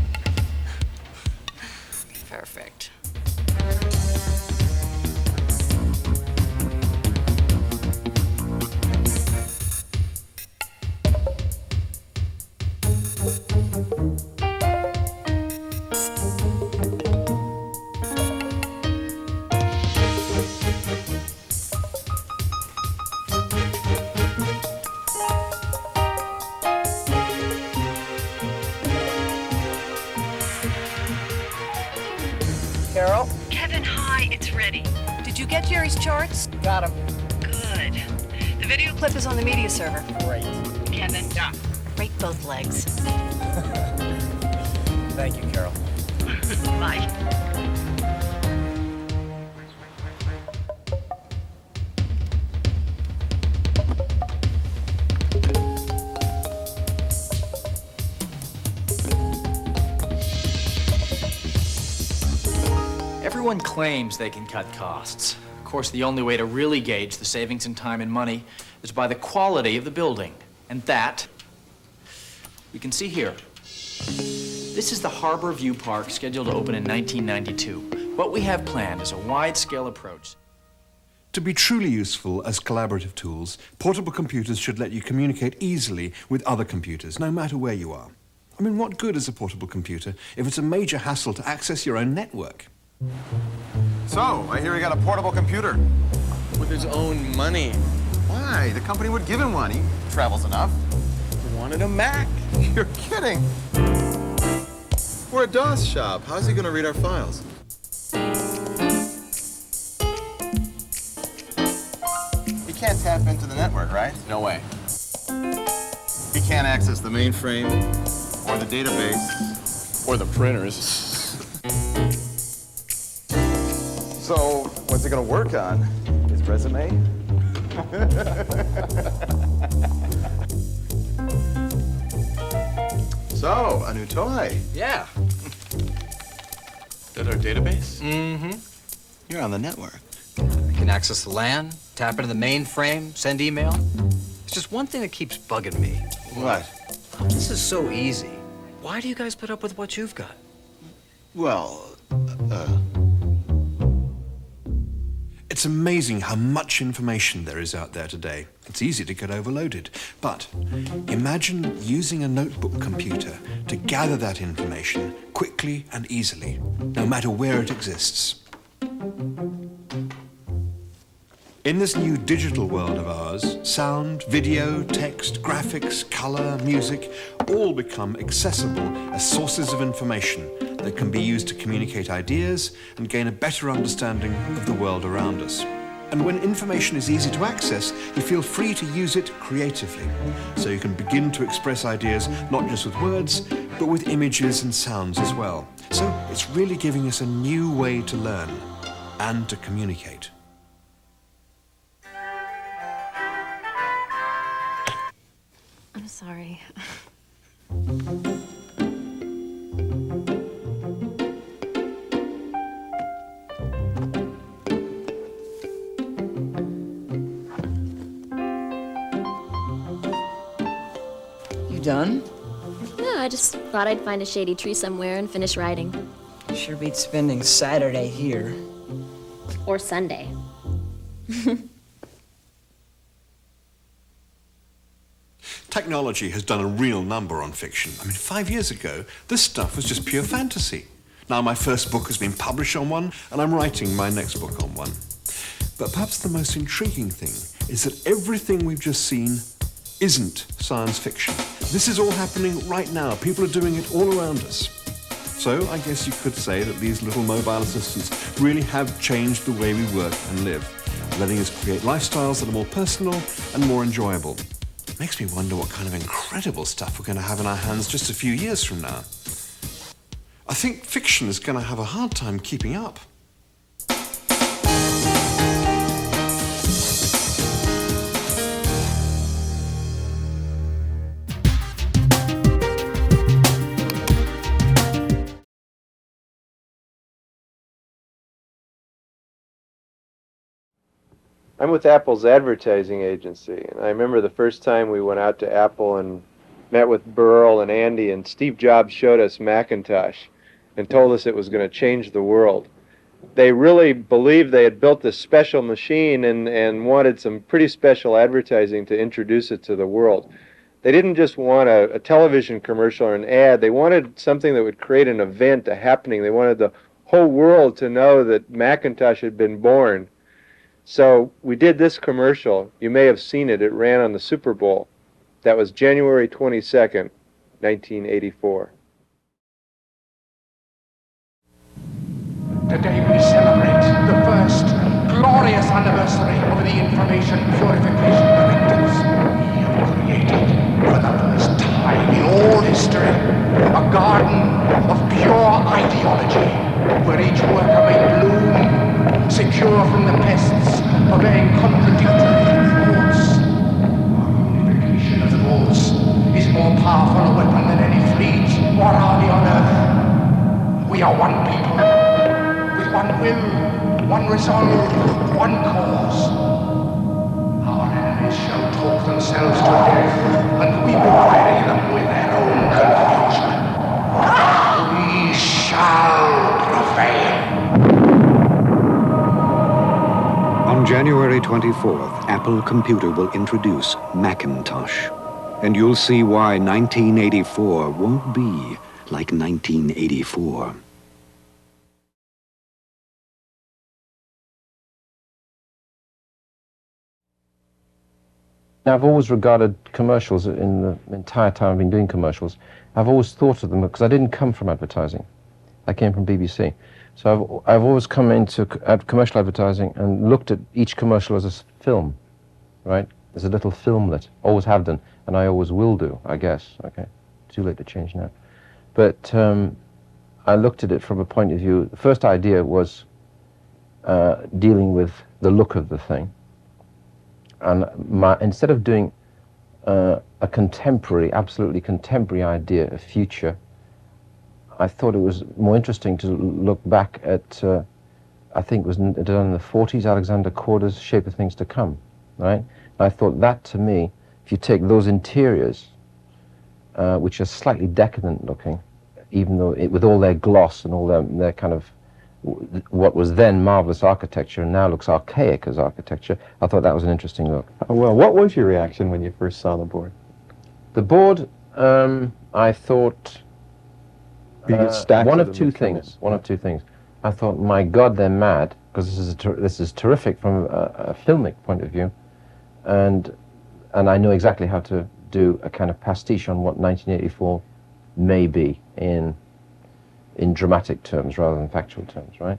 Perfect. Carol? Kevin, hi, it's ready. Did you get Jerry's charts? Got him. Good. The video clip is on the media server. Great. Kevin. Yeah. Break both legs. Thank you, Carol. Bye. Everyone claims they can cut costs. Of course, the only way to really gauge the savings in time and money is by the quality of the building. And that, we can see here. This is the Harborview Park, scheduled to open in 1992. What we have planned is a wide-scale approach. To be truly useful as collaborative tools, portable computers should let you communicate easily with other computers, no matter where you are. I mean, what good is a portable computer if it's a major hassle to access your own network? So, I hear he got a portable computer. With his own money. Why? The company would give him one. He travels enough. He wanted a Mac. You're kidding. We're a DOS shop. How's he gonna read our files? He can't tap into the network, right? No way. He can't access the mainframe or the database. Or the printers. So, what's he gonna work on? His resume? So, a new toy. Yeah. That our database? Mm-hmm. You're on the network. I can access the LAN, tap into the mainframe, send email. It's just one thing that keeps bugging me. What? This is so easy. Why do you guys put up with what you've got? Well, It's amazing how much information there is out there today. It's easy to get overloaded. But imagine using a notebook computer to gather that information quickly and easily, no matter where it exists. In this new digital world of ours, sound, video, text, graphics, color, music, all become accessible as sources of information that can be used to communicate ideas and gain a better understanding of the world around us. And when information is easy to access, you feel free to use it creatively. So you can begin to express ideas not just with words, but with images and sounds as well. So it's really giving us a new way to learn and to communicate. I'm sorry. You done? No, I just thought I'd find a shady tree somewhere and finish writing. Sure beats spending Saturday here. Or Sunday. Technology has done a real number on fiction. I mean, 5 years ago, this stuff was just pure fantasy. Now my first book has been published on one, and I'm writing my next book on one. But perhaps the most intriguing thing is that everything we've just seen isn't science fiction. This is all happening right now. People are doing it all around us. So I guess you could say that these little mobile assistants really have changed the way we work and live, letting us create lifestyles that are more personal and more enjoyable. Makes me wonder what kind of incredible stuff we're going to have in our hands just a few years from now. I think fiction is going to have a hard time keeping up. I'm with Apple's advertising agency, and I remember the first time we went out to Apple and met with Burl and Andy, and Steve Jobs showed us Macintosh and told us it was going to change the world. They really believed they had built this special machine and wanted some pretty special advertising to introduce it to the world. They didn't just want a television commercial or an ad. They wanted something that would create an event, a happening. They wanted the whole world to know that Macintosh had been born. So we did this commercial. You may have seen it. It ran on the Super Bowl. That was January 22nd, 1984. Today we celebrate the first glorious anniversary of the information purification directives. We have created, for the first time in all history, a garden of pure ideology, where each worker may bloom, secure from the pests, obeying contradictory thoughts. Our unification of thoughts is more powerful a weapon than any fleet or army on earth. We are one people, with one will, one resolve, one cause. Our enemies shall talk themselves to death, and we will bury them with their own confusion. We shall prevail. On January 24th, Apple Computer will introduce Macintosh. And you'll see why 1984 won't be like 1984. Now, I've always regarded commercials, in the entire time I've been doing commercials, I've always thought of them, because I didn't come from advertising. I came from BBC. So I've always come into commercial advertising and looked at each commercial as a film, right? As a little filmlet. Always have done, and I always will do, I guess. Okay, too late to change now. But I looked at it from a point of view. The first idea was dealing with the look of the thing. And instead of doing a contemporary, absolutely contemporary idea of future, I thought it was more interesting to look back at, I think it was done in the 40s, Alexander Korda's Shape of Things to Come, right? And I thought that, to me, if you take those interiors which are slightly decadent looking, even though with all their gloss and all their kind of what was then marvelous architecture and now looks archaic as architecture. I thought that was an interesting look. Oh, well, what was your reaction when you first saw the board? The board, I thought one of two things. One of two things. I thought, my God, they're mad, because this is terrific from a filmic point of view, and I know exactly how to do a kind of pastiche on what 1984 may be in dramatic terms rather than factual terms, right?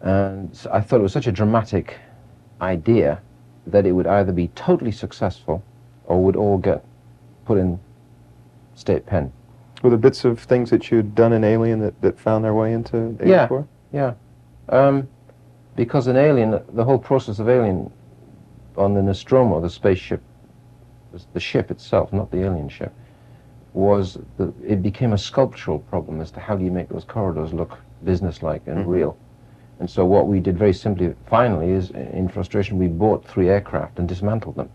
And so I thought it was such a dramatic idea that it would either be totally successful or would all get put in state pen. Were there bits of things that you'd done in Alien that found their way into 84? Yeah. Because in Alien, the whole process of Alien on the Nostromo, the spaceship, the ship itself, not the alien ship, it became a sculptural problem as to how do you make those corridors look businesslike and real. And so what we did very simply, finally, is in frustration, we bought 3 aircraft and dismantled them.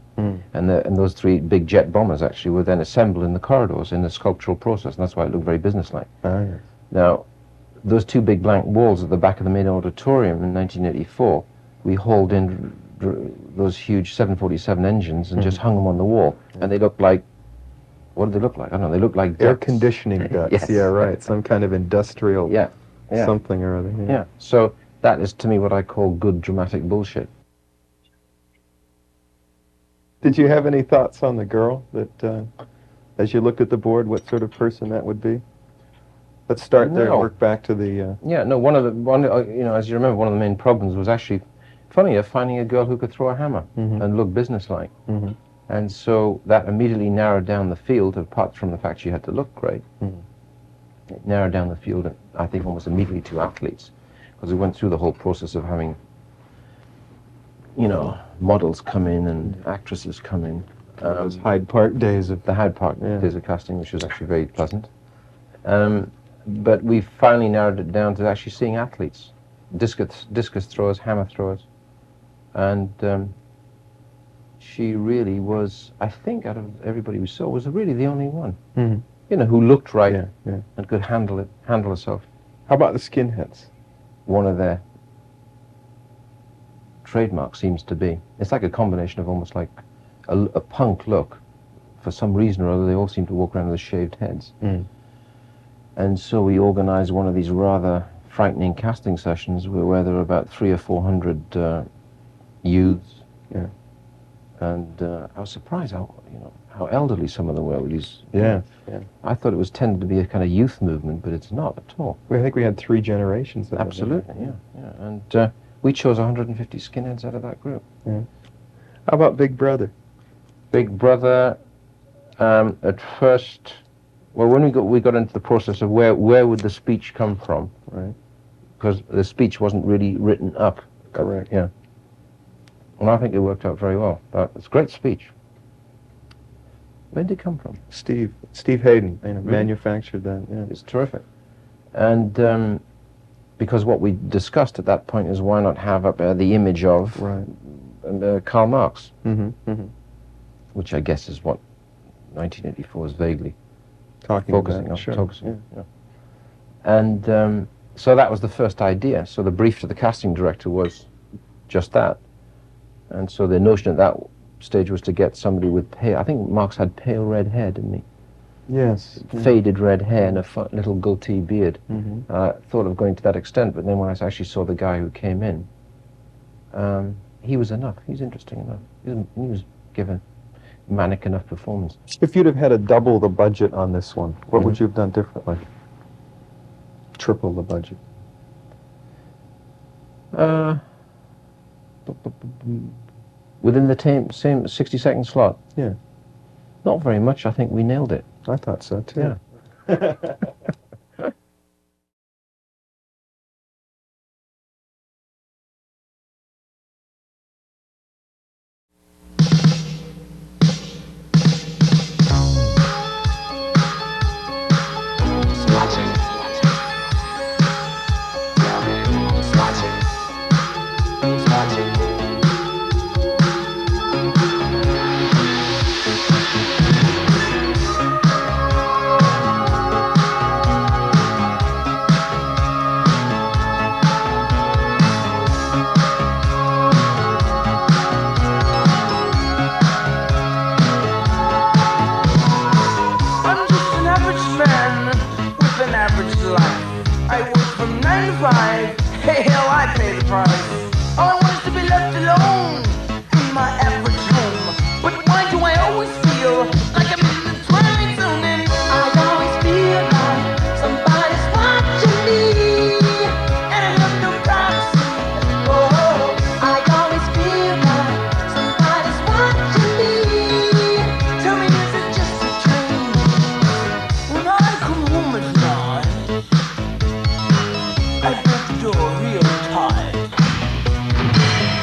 And those 3 big jet bombers actually were then assembled in the corridors in a sculptural process, and that's why it looked very businesslike. Yes. Now, those 2 big blank walls at the back of the main auditorium in 1984, we hauled in those huge 747 engines and just hung them on the wall. And they looked like, what did they look like? I don't know, they looked like ducts. Air conditioning ducts. Yes. Yeah, right. Some kind of industrial something or other. Yeah. So that is, to me, what I call good dramatic bullshit. Did you have any thoughts on the girl that, as you looked at the board, what sort of person that would be? Let's start there and work back to the... Yeah, no, as you remember, one of the main problems was actually, funny enough, finding a girl who could throw a hammer and look businesslike. And so that immediately narrowed down the field, apart from the fact she had to look great. It narrowed down the field, I think, almost immediately to athletes, because we went through the whole process of having, models come in and actresses come in. Those Hyde Park days of... The Hyde Park days of casting, which was actually very pleasant. But we finally narrowed it down to actually seeing athletes, discus throwers, hammer throwers. And she really was, I think, out of everybody we saw, was really the only one. Who looked right and could handle herself. How about the skinheads? One of their trademarks seems to be, it's like a combination of almost like a punk look. For some reason or other, they all seem to walk around with shaved heads. And so we organized one of these rather frightening casting sessions where there were about 300 or 400 youths. And I was surprised how elderly some of them were with these. I thought it was tended to be a kind of youth movement, but it's not at all. I think we had 3 generations of Absolutely, yeah. And we chose 150 skinheads out of that group. How about Big Brother? Big Brother, at first, well, when we got into the process of where would the speech come from, right? Because the speech wasn't really written up. Correct. Yeah. And I think it worked out very well. It's a great speech. Where did it come from? Steve Hayden, manufactured that. Yeah. It's terrific. And because what we discussed at that point is why not have up the image of Karl Marx, which I guess is what 1984 is vaguely focusing on. Sure. And so that was the first idea. So the brief to the casting director was just that. And so the notion at that stage was to get somebody with pale, I think Marx had pale red hair, didn't he? Yes. Faded red hair and a little goatee beard. I thought of going to that extent, but then when I actually saw the guy who came in, he was enough. He's interesting enough. He was given manic enough performance. If you'd have had to double the budget on this one, what would you have done differently? Triple the budget? Within the same 60-second slot? Yeah. Not very much. I think we nailed it. I thought so, too. Yeah. I pay the price. All I want is to be left alone in my average home. But why do I always feel like I'm in the twilight zone? And I always feel like somebody's watching me, and I have no privacy. Oh, I always feel like somebody's watching me. Tell me, is it just a dream? When I come home at night, I break the door real tight.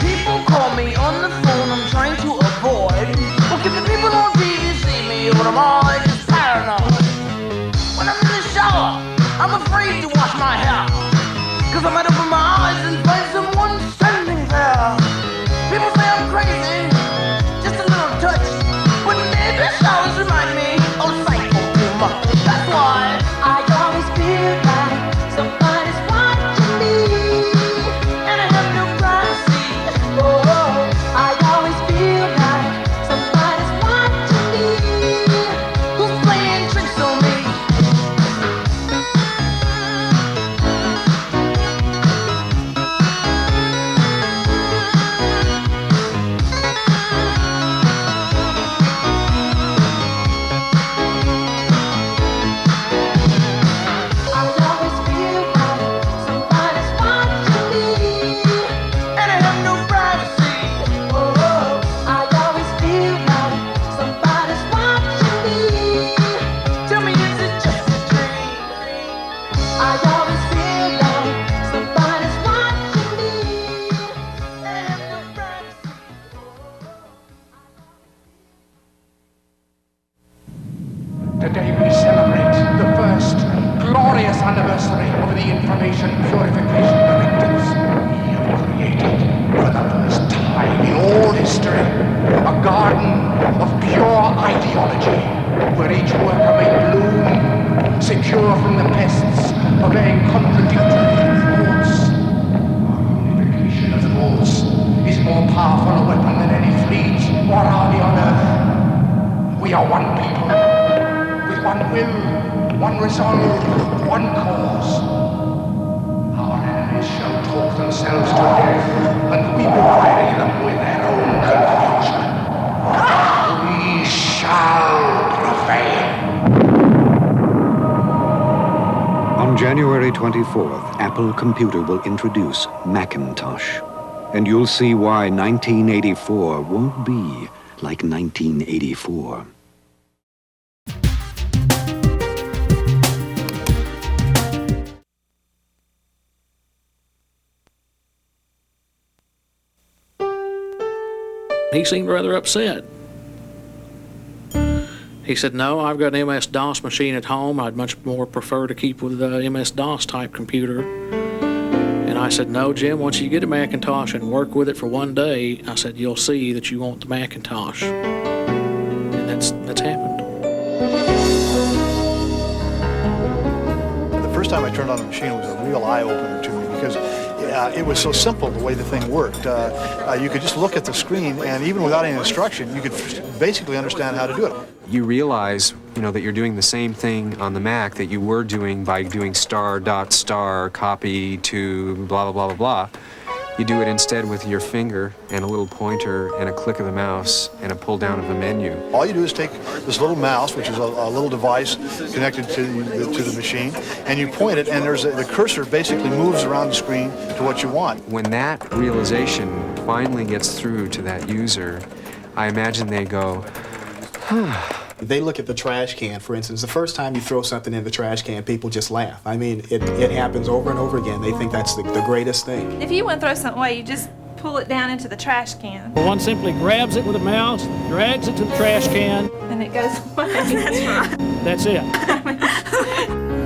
People call me on the phone, I'm trying to avoid. Well, if the people on TV see me, what am I? Just paranoid. When I'm in the shower, I'm afraid to wash my hair, 'cause I might open my eyes and find someone standing there. People say I'm crazy, just a little touch, but maybe showers remind me of psycho doom. That's why I always feel like somebody's watching me, and I have no privacy. Oh, I always feel like somebody's watching me. Who's playing tricks on me? And I have no privacy. Oh, I always feel like somebody's watching me. Tell me, is it just a dream? I always feel like somebody's watching me. And I have no privacy. Today we celebrate the first glorious anniversary of the Information Purification Directives. We have created, for the first time in all history, a garden of pure ideology, where each worker may bloom, secure from the pests of their contradictory thoughts. Our unification of thoughts is more powerful a weapon than any fleet or army on earth. We are one people, with one will, one resolve, one cause. Our enemies shall talk themselves to death, and we will bury them with their own confusion. We shall prevail. On January 24th, Apple Computer will introduce Macintosh. And you'll see why 1984 won't be like 1984. He seemed rather upset. He said, no, I've got an MS-DOS machine at home. I'd much more prefer to keep with the MS-DOS type computer. And I said, no, Jim, once you get a Macintosh and work with it for one day, I said, you'll see that you want the Macintosh. And that's happened. The first time I turned on the machine was a real eye-opener to me because it was so simple the way the thing worked. You could just look at the screen, and even without any instruction, you could basically understand how to do it. You realize, that you're doing the same thing on the Mac that you were doing by doing star, copy to blah, blah, blah, blah, blah. You do it instead with your finger and a little pointer and a click of the mouse and a pull down of the menu. All you do is take this little mouse, which is a little device connected to the machine, and you point it, and the cursor basically moves around the screen to what you want. When that realization finally gets through to that user, I imagine they go, They look at the trash can, for instance. The first time you throw something in the trash can, people just laugh. I mean, it happens over and over again. They think that's the greatest thing. If you want to throw something away, you just pull it down into the trash can. One simply grabs it with a mouse, drags it to the trash can. And it goes away. That's right. That's it.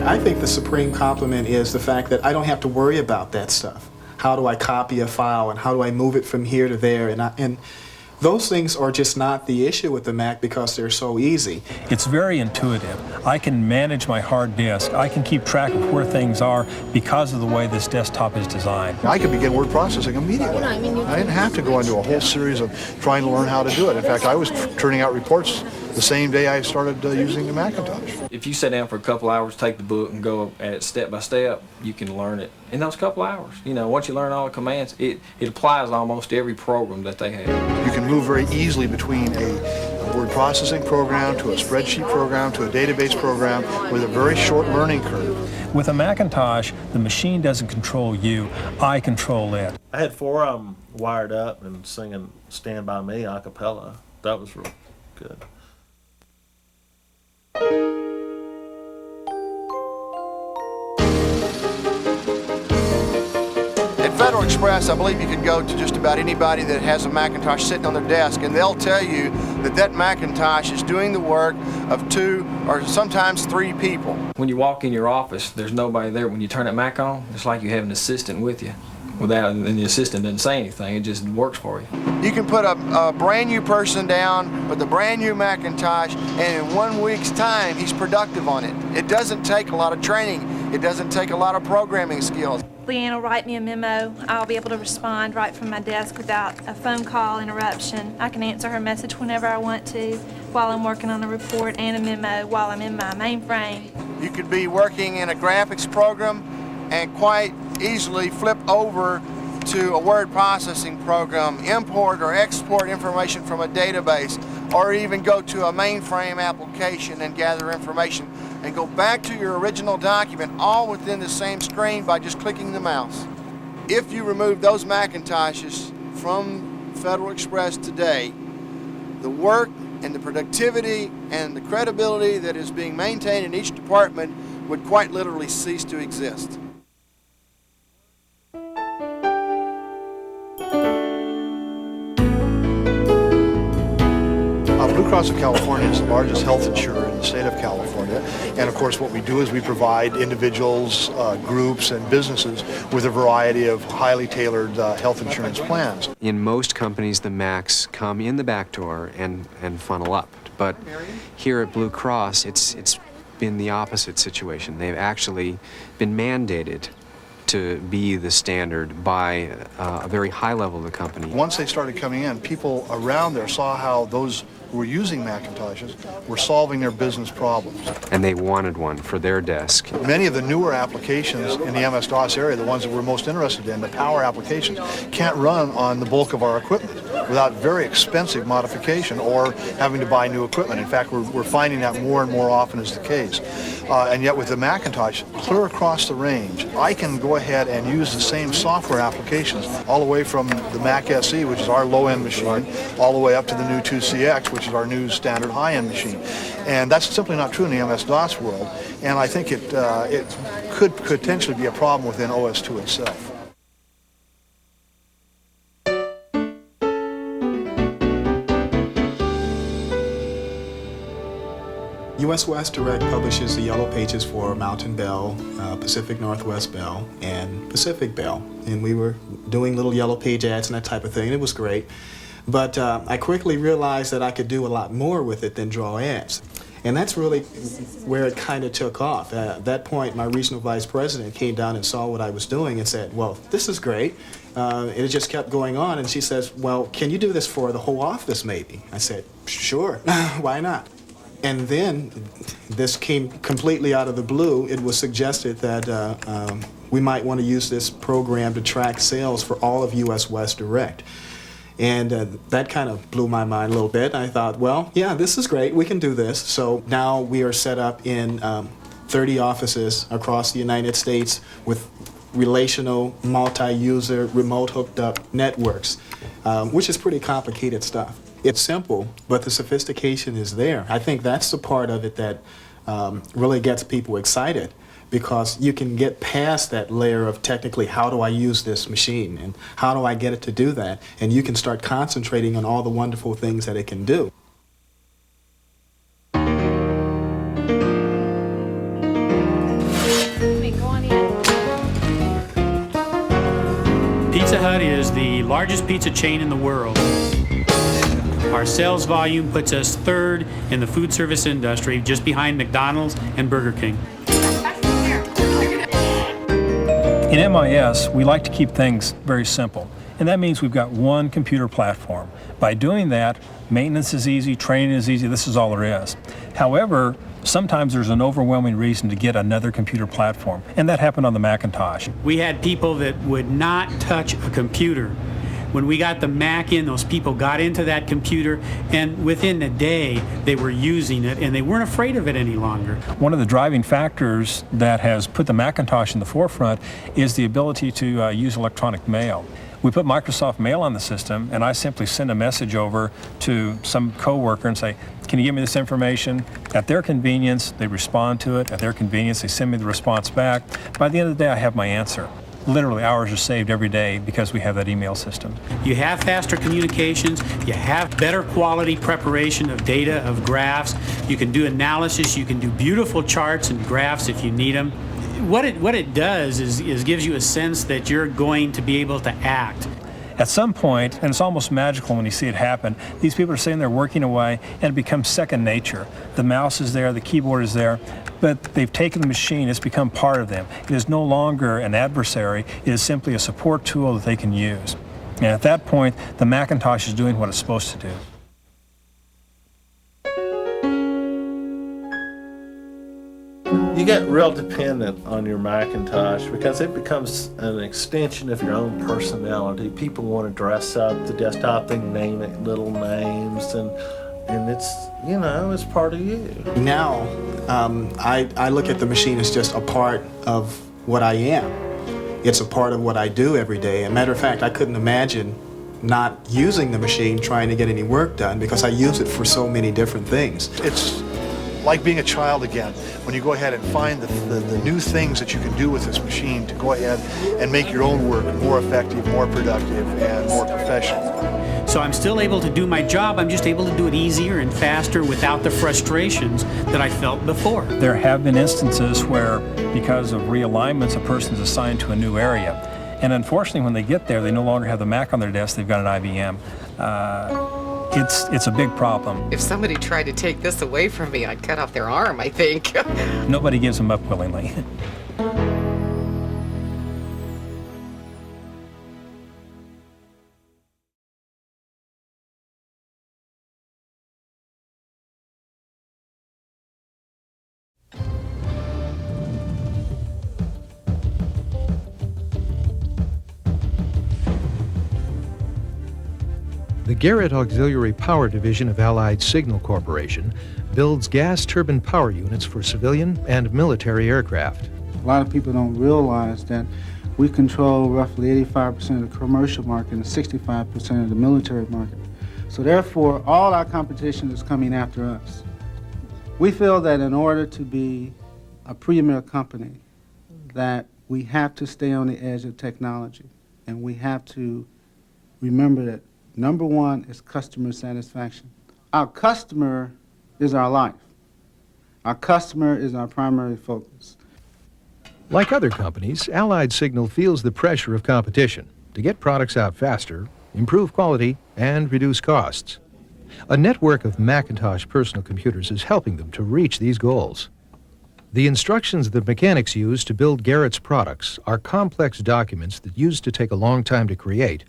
I think the supreme compliment is the fact that I don't have to worry about that stuff. How do I copy a file, and how do I move it from here to there? And those things are just not the issue with the Mac because they're so easy. It's very intuitive. I can manage my hard disk. I can keep track of where things are because of the way this desktop is designed. I could begin word processing immediately. I didn't have to go into a whole series of trying to learn how to do it. In fact, I was turning out reports the same day I started using the Macintosh. If you sit down for a couple hours, take the book and go at it step by step, you can learn it in those couple hours. You know, once you learn all the commands, it applies to almost every program that they have. You can move very easily between a word processing program to a spreadsheet program to a database program with a very short learning curve. With a Macintosh, the machine doesn't control you, I control it. I had 4 of them wired up and singing Stand By Me a cappella. That was real good. At Federal Express, I believe you can go to just about anybody that has a Macintosh sitting on their desk, and they'll tell you that that Macintosh is doing the work of 2 or sometimes 3 people. When you walk in your office, there's nobody there. When you turn that Mac on, it's like you have an assistant with you. And the assistant doesn't say anything, it just works for you. You can put a brand new person down with a brand new Macintosh, and in 1 week's time, he's productive on it. It doesn't take a lot of training. It doesn't take a lot of programming skills. Leanne will write me a memo. I'll be able to respond right from my desk without a phone call interruption. I can answer her message whenever I want to while I'm working on a report and a memo while I'm in my mainframe. You could be working in a graphics program and quite easily flip over to a word processing program, import or export information from a database, or even go to a mainframe application and gather information and go back to your original document all within the same screen by just clicking the mouse. If you remove those Macintoshes from Federal Express today, the work and the productivity and the credibility that is being maintained in each department would quite literally cease to exist. Blue Cross of California is the largest health insurer in the state of California, and of course what we do is we provide individuals, groups, and businesses with a variety of highly tailored health insurance plans. In most companies, the Macs come in the back door and funnel up, but here at Blue Cross, it's been the opposite situation. They've actually been mandated to be the standard by a very high level of the company. Once they started coming in, people around there saw how those who were using Macintoshes were solving their business problems. And they wanted one for their desk. Many of the newer applications in the MS-DOS area, the ones that we're most interested in, the power applications, can't run on the bulk of our equipment without very expensive modification or having to buy new equipment. In fact, we're finding that more and more often is the case. And yet with the Macintosh, clear across the range, I can go ahead and use the same software applications all the way from the Mac SE, which is our low-end machine, all the way up to the new 2CX, which is our new standard high-end machine. And that's simply not true in the MS-DOS world, and I think it could potentially be a problem within OS/2 itself. US West Direct publishes the yellow pages for Mountain Bell, Pacific Northwest Bell, and Pacific Bell. And we were doing little yellow page ads and that type of thing, and it was great. But I quickly realized that I could do a lot more with it than draw ads. And that's really where it kind of took off. At that point, my regional vice president came down and saw what I was doing and said, well, this is great. It just kept going on, and she says, well, can you do this for the whole office maybe? I said, sure, why not? And then this came completely out of the blue. It was suggested that we might want to use this program to track sales for all of US West Direct. And that kind of blew my mind a little bit. I thought, well, yeah, this is great. We can do this. So now we are set up in 30 offices across the United States with relational, multi-user, remote hooked up networks, which is pretty complicated stuff. It's simple, but the sophistication is there. I think that's the part of it that really gets people excited, because you can get past that layer of technically how do I use this machine and how do I get it to do that, and you can start concentrating on all the wonderful things that it can do. Pizza Hut is the largest pizza chain in the world. Our sales volume puts us third in the food service industry, just behind McDonald's and Burger King. In MIS, we like to keep things very simple. And that means we've got one computer platform. By doing that, maintenance is easy, training is easy, this is all there is. However, sometimes there's an overwhelming reason to get another computer platform, and that happened on the Macintosh. We had people that would not touch a computer. When we got the Mac in, those people got into that computer, and within a day, they were using it, and they weren't afraid of it any longer. One of the driving factors that has put the Macintosh in the forefront is the ability to use electronic mail. We put Microsoft Mail on the system, and I simply send a message over to some coworker and say, can you give me this information? At their convenience, they respond to it. At their convenience, they send me the response back. By the end of the day, I have my answer. Literally, hours are saved every day because we have that email system. You have faster communications, you have better quality preparation of data, of graphs, you can do analysis, you can do beautiful charts and graphs if you need them. What it does is gives you a sense that you're going to be able to act. At some point, and it's almost magical when you see it happen, these people are sitting there working away and it becomes second nature. The mouse is there, the keyboard is there, but they've taken the machine, it's become part of them. It is no longer an adversary, it is simply a support tool that they can use. And at that point, the Macintosh is doing what it's supposed to do. You get real dependent on your Macintosh because it becomes an extension of your own personality. People want to dress up the desktop, they name it little names, and it's, you know, it's part of you. Now, I look at the machine as just a part of what I am. It's a part of what I do every day. As a matter of fact, I couldn't imagine not using the machine trying to get any work done because I use it for so many different things. It's like being a child again, when you go ahead and find the new things that you can do with this machine to go ahead and make your own work more effective, more productive, and more professional. So I'm still able to do my job, I'm just able to do it easier and faster without the frustrations that I felt before. There have been instances where, because of realignments, a person's assigned to a new area. And unfortunately, when they get there, they no longer have the Mac on their desk, they've got an IBM. It's a big problem. If somebody tried to take this away from me, I'd cut off their arm, I think. Nobody gives them up willingly. The Garrett Auxiliary Power Division of Allied Signal Corporation builds gas turbine power units for civilian and military aircraft. A lot of people don't realize that we control roughly 85% of the commercial market and 65% of the military market. So therefore, all our competition is coming after us. We feel that in order to be a premier company, that we have to stay on the edge of technology, and we have to remember that number one is customer satisfaction. Our customer is our life. Our customer is our primary focus. Like other companies, Allied Signal feels the pressure of competition to get products out faster, improve quality, and reduce costs. A network of Macintosh personal computers is helping them to reach these goals. The instructions that mechanics use to build Garrett's products are complex documents that used to take a long time to create,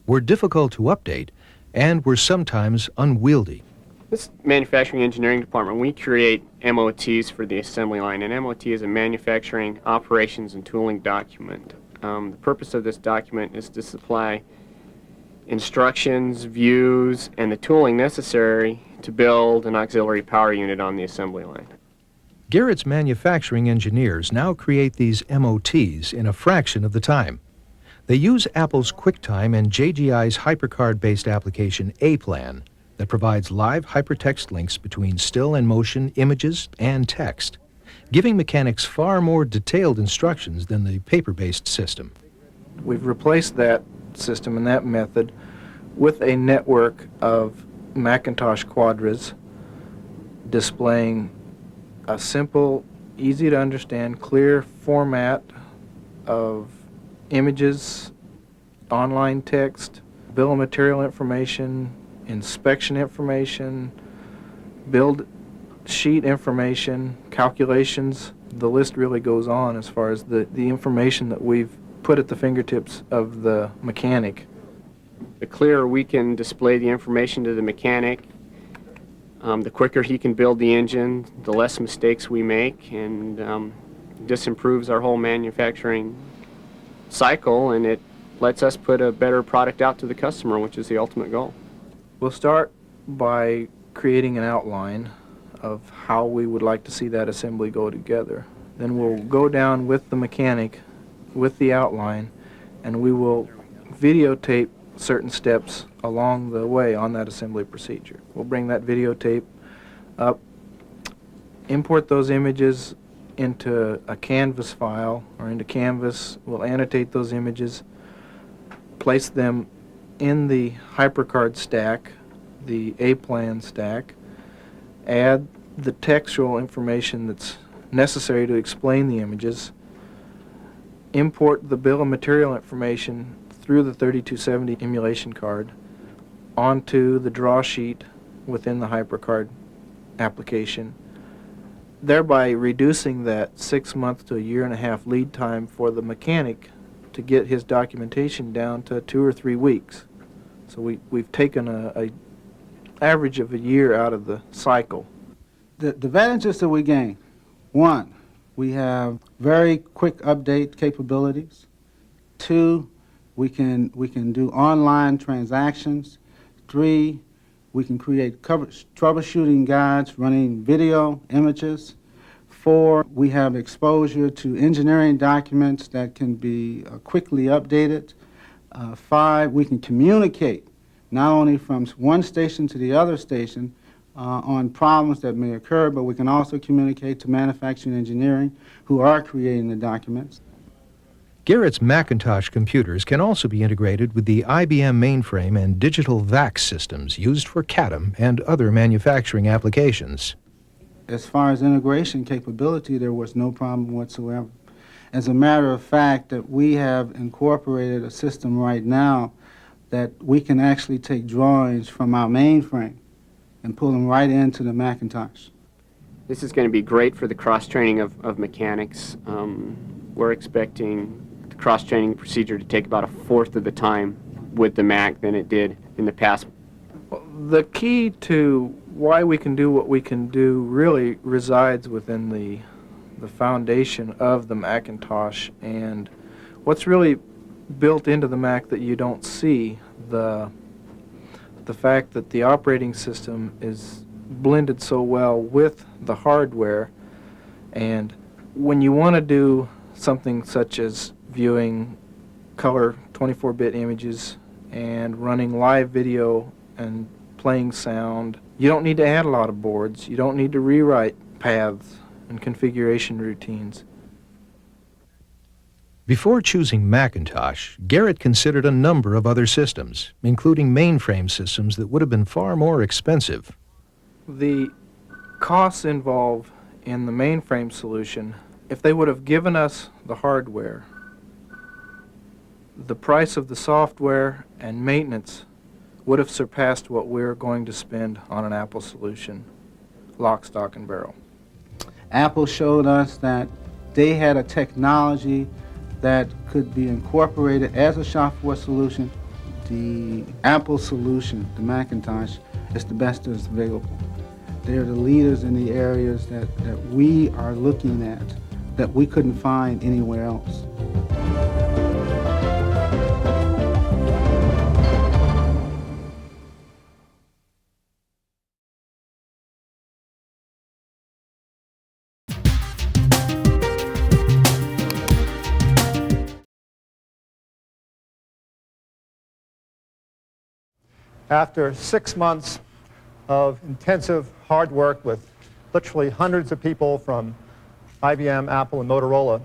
were difficult to update, and were sometimes unwieldy. This manufacturing engineering department, we create MOTs for the assembly line, and MOT is a manufacturing operations and tooling document. The purpose of this document is to supply instructions, views, and the tooling necessary to build an auxiliary power unit on the assembly line. Garrett's manufacturing engineers now create these MOTs in a fraction of the time. They use Apple's QuickTime and JGI's HyperCard-based application A-Plan that provides live hypertext links between still and motion images and text, giving mechanics far more detailed instructions than the paper-based system. We've replaced that system and that method with a network of Macintosh quadras displaying a simple, easy to understand, clear format of images, online text, bill of material information, inspection information, build sheet information, calculations. The list really goes on as far as the information that we've put at the fingertips of the mechanic The clearer we can display the information to the mechanic, the quicker he can build the engine, the less mistakes we make, and this improves our whole manufacturing cycle, and it lets us put a better product out to the customer, which is the ultimate goal. We'll start by creating an outline of how we would like to see that assembly go together. Then we'll go down with the mechanic with the outline, and we will videotape certain steps along the way on that assembly procedure. We'll bring that videotape up, import those images into a Canvas file or into Canvas. We'll annotate those images, place them in the HyperCard stack, the A-plan stack, add the textual information that's necessary to explain the images, import the bill of material information through the 3270 emulation card onto the draw sheet within the HyperCard application, thereby reducing that 6 month to a year-and-a-half lead time for the mechanic to get his documentation down to 2 or 3 weeks. So we've taken a average of a year out of the cycle. The advantages that we gain: 1, we have very quick update capabilities. 2, we can do online transactions. 3, we can create troubleshooting guides running video, images. 4, we have exposure to engineering documents that can be quickly updated. 5, we can communicate not only from one station to the other station on problems that may occur, but we can also communicate to manufacturing engineering who are creating the documents. Garrett's Macintosh computers can also be integrated with the IBM mainframe and digital VAX systems used for CADM and other manufacturing applications. As far as integration capability, there was no problem whatsoever. As a matter of fact, that we have incorporated a system right now that we can actually take drawings from our mainframe and pull them right into the Macintosh. This is going to be great for the cross-training of mechanics. We're expecting the cross-training procedure to take about 1/4 of the time with the Mac than it did in the past. Well, the key to why we can do what we can do really resides within the foundation of the Macintosh, and what's really built into the Mac that you don't see, the fact that the operating system is blended so well with the hardware. And when you want to do something such as viewing color 24-bit images and running live video and playing sound, you don't need to add a lot of boards. You don't need to rewrite paths and configuration routines. Before choosing Macintosh, Garrett considered a number of other systems, including mainframe systems that would have been far more expensive. The costs involved in the mainframe solution, if they would have given us the hardware, the price of the software and maintenance would have surpassed what we're going to spend on an Apple solution, lock, stock, and barrel. Apple showed us that they had a technology that could be incorporated as a software solution. The Apple solution, the Macintosh, is the best that's available. They're the leaders in the areas that we are looking at that we couldn't find anywhere else. After 6 months of intensive hard work with literally hundreds of people from IBM, Apple, and Motorola,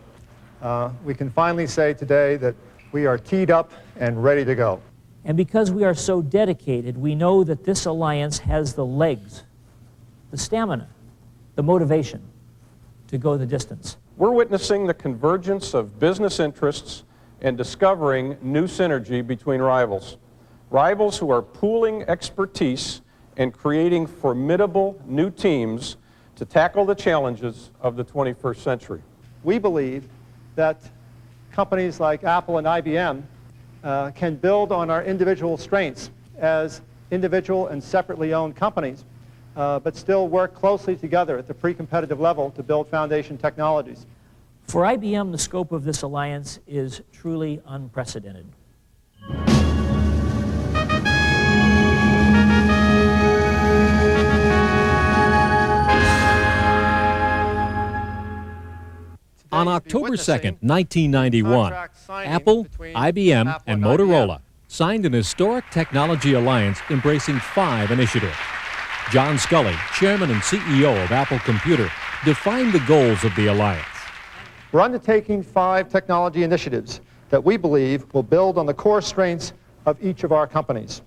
we can finally say today that we are teed up and ready to go. And because we are so dedicated, we know that this alliance has the legs, the stamina, the motivation to go the distance. We're witnessing the convergence of business interests and discovering new synergy between rivals. Rivals who are pooling expertise and creating formidable new teams to tackle the challenges of the 21st century. We believe that companies like Apple and IBM can build on our individual strengths as individual and separately owned companies, but still work closely together at the pre-competitive level to build foundation technologies. For IBM, the scope of this alliance is truly unprecedented. On October 2nd, 1991, Apple, IBM, and Motorola signed an historic technology alliance embracing 5 initiatives. John Sculley, chairman and CEO of Apple Computer, defined the goals of the alliance. We're undertaking 5 technology initiatives that we believe will build on the core strengths of each of our companies.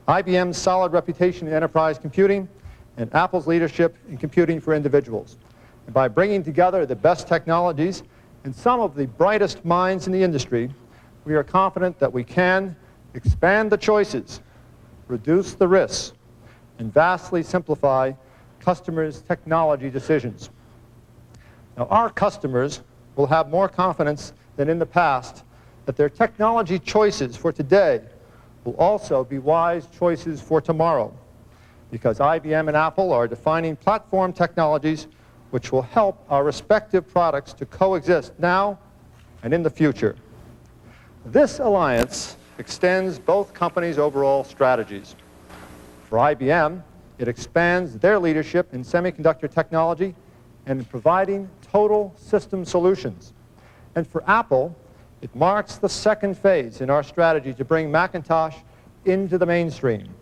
IBM's solid reputation in enterprise computing and Apple's leadership in computing for individuals. And by bringing together the best technologies and some of the brightest minds in the industry, we are confident that we can expand the choices, reduce the risks, and vastly simplify customers' technology decisions. Now, our customers will have more confidence than in the past that their technology choices for today will also be wise choices for tomorrow, because IBM and Apple are defining platform technologies which will help our respective products to coexist now and in the future. This alliance extends both companies' overall strategies. For IBM, it expands their leadership in semiconductor technology and in providing total system solutions. And for Apple, it marks the second phase in our strategy to bring Macintosh into the mainstream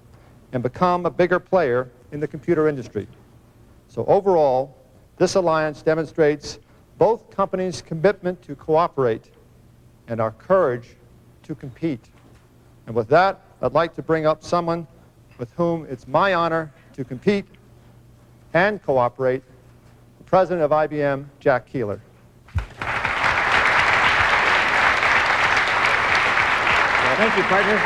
and become a bigger player in the computer industry. So overall, this alliance demonstrates both companies' commitment to cooperate and our courage to compete. And with that, I'd like to bring up someone with whom it's my honor to compete and cooperate, the president of IBM, Jack Keeler. Thank you, partner.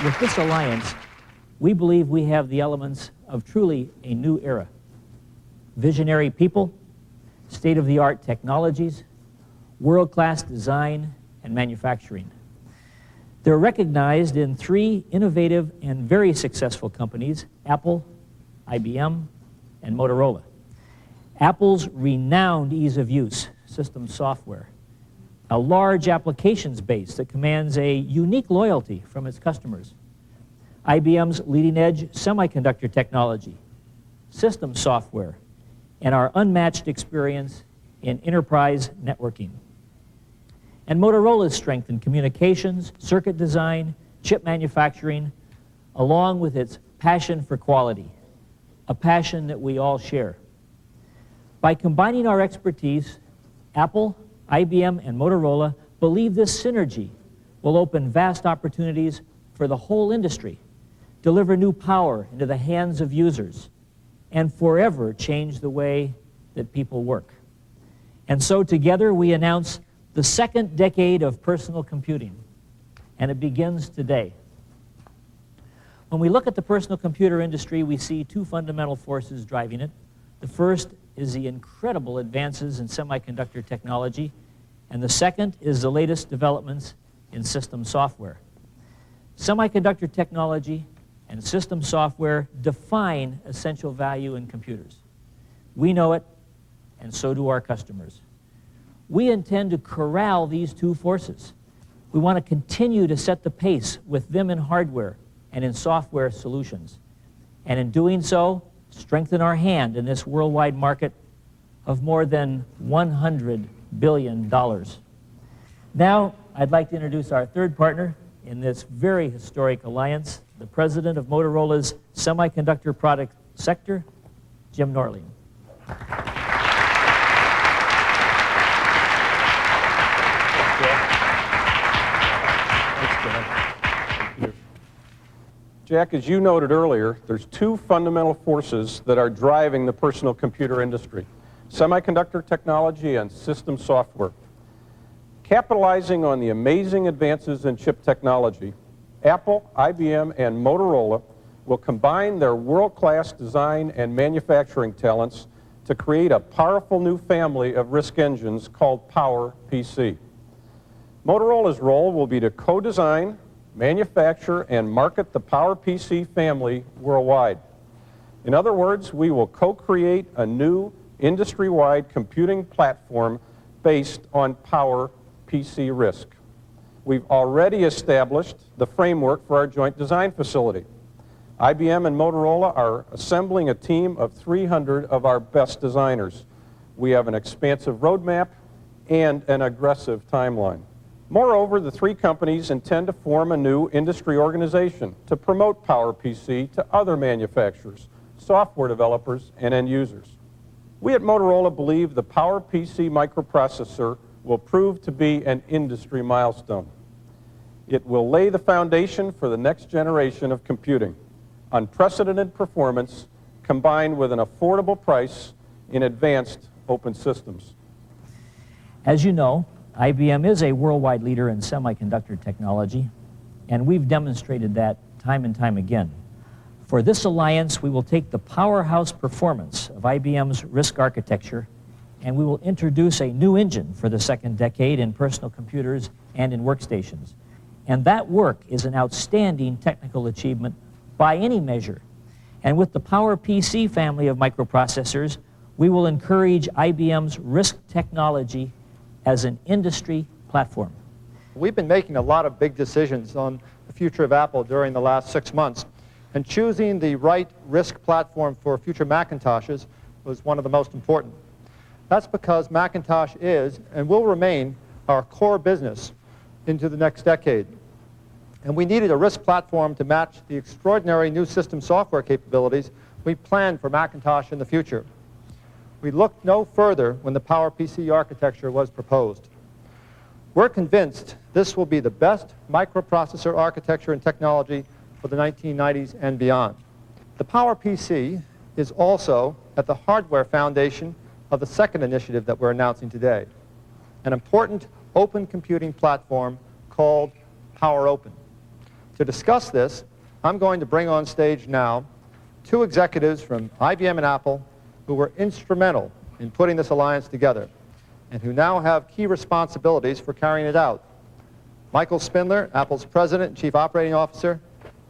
With this alliance, we believe we have the elements of truly a new era. Visionary people, state-of-the-art technologies, world-class design and manufacturing. They're recognized in 3 innovative and very successful companies, Apple, IBM, and Motorola. Apple's renowned ease of use, system software, a large applications base that commands a unique loyalty from its customers. IBM's leading-edge semiconductor technology, system software, and our unmatched experience in enterprise networking. And Motorola's strength in communications, circuit design, chip manufacturing, along with its passion for quality, a passion that we all share. By combining our expertise, Apple, IBM, and Motorola believe this synergy will open vast opportunities for the whole industry, deliver new power into the hands of users, and forever change the way that people work. And so together we announce the second decade of personal computing, and it begins today. When we look at the personal computer industry, we see 2 fundamental forces driving it. The first is the incredible advances in semiconductor technology, and the second is the latest developments in system software. Semiconductor technology and system software define essential value in computers. We know it, and so do our customers. We intend to corral these 2 forces. We want to continue to set the pace with them in hardware and in software solutions, and in doing so, strengthen our hand in this worldwide market of more than $100 billion. Now, I'd like to introduce our third partner in this very historic alliance, the president of Motorola's semiconductor product sector, Jim Norling. Jack, as you noted earlier, there's 2 fundamental forces that are driving the personal computer industry: semiconductor technology and system software. Capitalizing on the amazing advances in chip technology, Apple, IBM, and Motorola will combine their world-class design and manufacturing talents to create a powerful new family of RISC engines called PowerPC. Motorola's role will be to co-design, manufacture, and market the PowerPC family worldwide. In other words, we will co-create a new industry-wide computing platform based on PowerPC RISC. We've already established the framework for our joint design facility. IBM and Motorola are assembling a team of 300 of our best designers. We have an expansive roadmap and an aggressive timeline. Moreover, the three companies intend to form a new industry organization to promote PowerPC to other manufacturers, software developers, and end users. We at Motorola believe the PowerPC microprocessor will prove to be an industry milestone. It will lay the foundation for the next generation of computing. Unprecedented performance combined with an affordable price in advanced open systems. As you know, IBM is a worldwide leader in semiconductor technology, and we've demonstrated that time and time again. For this alliance, we will take the powerhouse performance of IBM's RISC architecture, and we will introduce a new engine for the second decade in personal computers and in workstations. And that work is an outstanding technical achievement by any measure. And with the PowerPC family of microprocessors, we will encourage IBM's RISC technology as an industry platform. We've been making a lot of big decisions on the future of Apple during the last 6 months, and choosing the right RISC platform for future Macintoshes was one of the most important. That's because Macintosh is and will remain our core business into the next decade. And we needed a RISC platform to match the extraordinary new system software capabilities we planned for Macintosh in the future. We looked no further when the PowerPC architecture was proposed. We're convinced this will be the best microprocessor architecture and technology for the 1990s and beyond. The PowerPC is also at the hardware foundation of the second initiative that we're announcing today, an important open computing platform called PowerOpen. To discuss this, I'm going to bring on stage now two executives from IBM and Apple who were instrumental in putting this alliance together and who now have key responsibilities for carrying it out. Michael Spindler, Apple's President and Chief Operating Officer,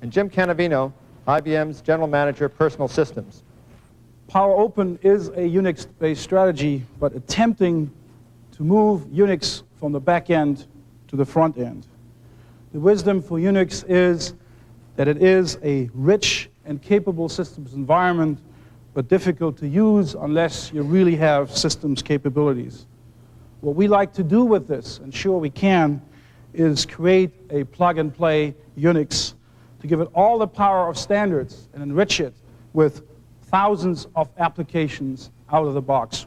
and Jim Canavino, IBM's General Manager, Personal Systems. PowerOpen is a Unix-based strategy, but attempting to move Unix from the back end to the front end. The wisdom for Unix is that it is a rich and capable systems environment, but difficult to use unless you really have systems capabilities. What we like to do with this, and sure we can, is create a plug-and-play Unix to give it all the power of standards and enrich it with thousands of applications out of the box.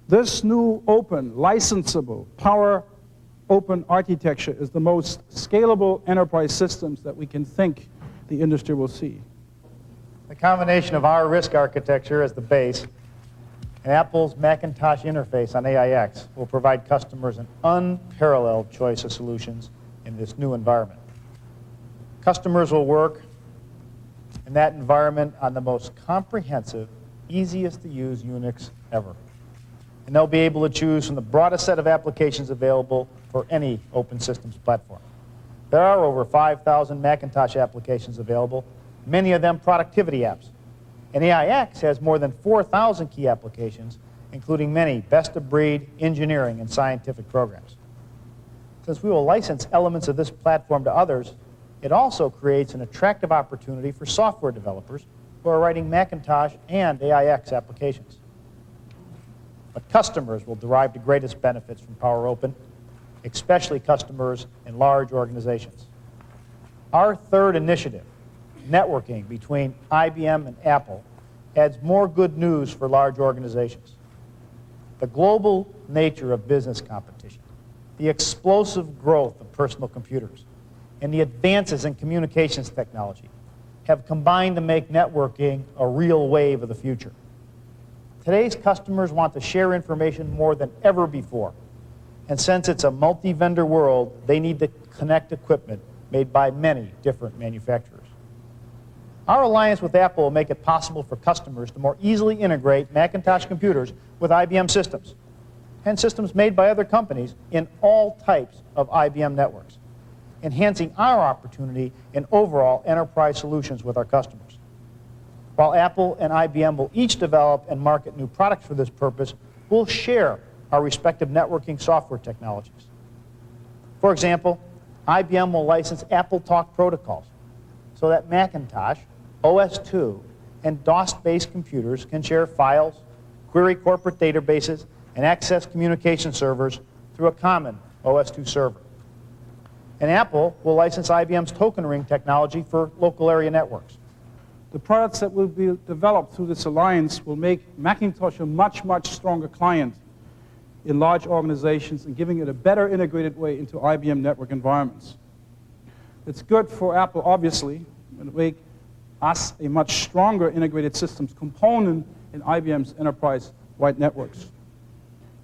This new open, licensable, PowerOpen architecture is the most scalable enterprise systems that we can think the industry will see. The combination of our RISC architecture as the base and Apple's Macintosh interface on AIX will provide customers an unparalleled choice of solutions in this new environment. Customers will work in that environment on the most comprehensive, easiest to use Unix ever. And they'll be able to choose from the broadest set of applications available for any open systems platform. There are over 5,000 Macintosh applications available, many of them productivity apps. And AIX has more than 4,000 key applications, including many best-of-breed engineering and scientific programs. Since we will license elements of this platform to others, it also creates an attractive opportunity for software developers who are writing Macintosh and AIX applications. But customers will derive the greatest benefits from PowerOpen, especially customers in large organizations. Our third initiative, networking between IBM and Apple, adds more good news for large organizations. The global nature of business competition, the explosive growth of personal computers, and the advances in communications technology have combined to make networking a real wave of the future. Today's customers want to share information more than ever before. And since it's a multi-vendor world, they need to connect equipment made by many different manufacturers. Our alliance with Apple will make it possible for customers to more easily integrate Macintosh computers with IBM systems, and systems made by other companies in all types of IBM networks, enhancing our opportunity in overall enterprise solutions with our customers. While Apple and IBM will each develop and market new products for this purpose, we'll share our respective networking software technologies. For example, IBM will license Apple Talk protocols so that Macintosh, OS/2, and DOS-based computers can share files, query corporate databases, and access communication servers through a common OS/2 server. And Apple will license IBM's token ring technology for local area networks. The products that will be developed through this alliance will make Macintosh a much, much stronger client in large organizations and giving it a better integrated way into IBM network environments. It's good for Apple, obviously, and it make us a much stronger integrated systems component in IBM's enterprise-wide networks.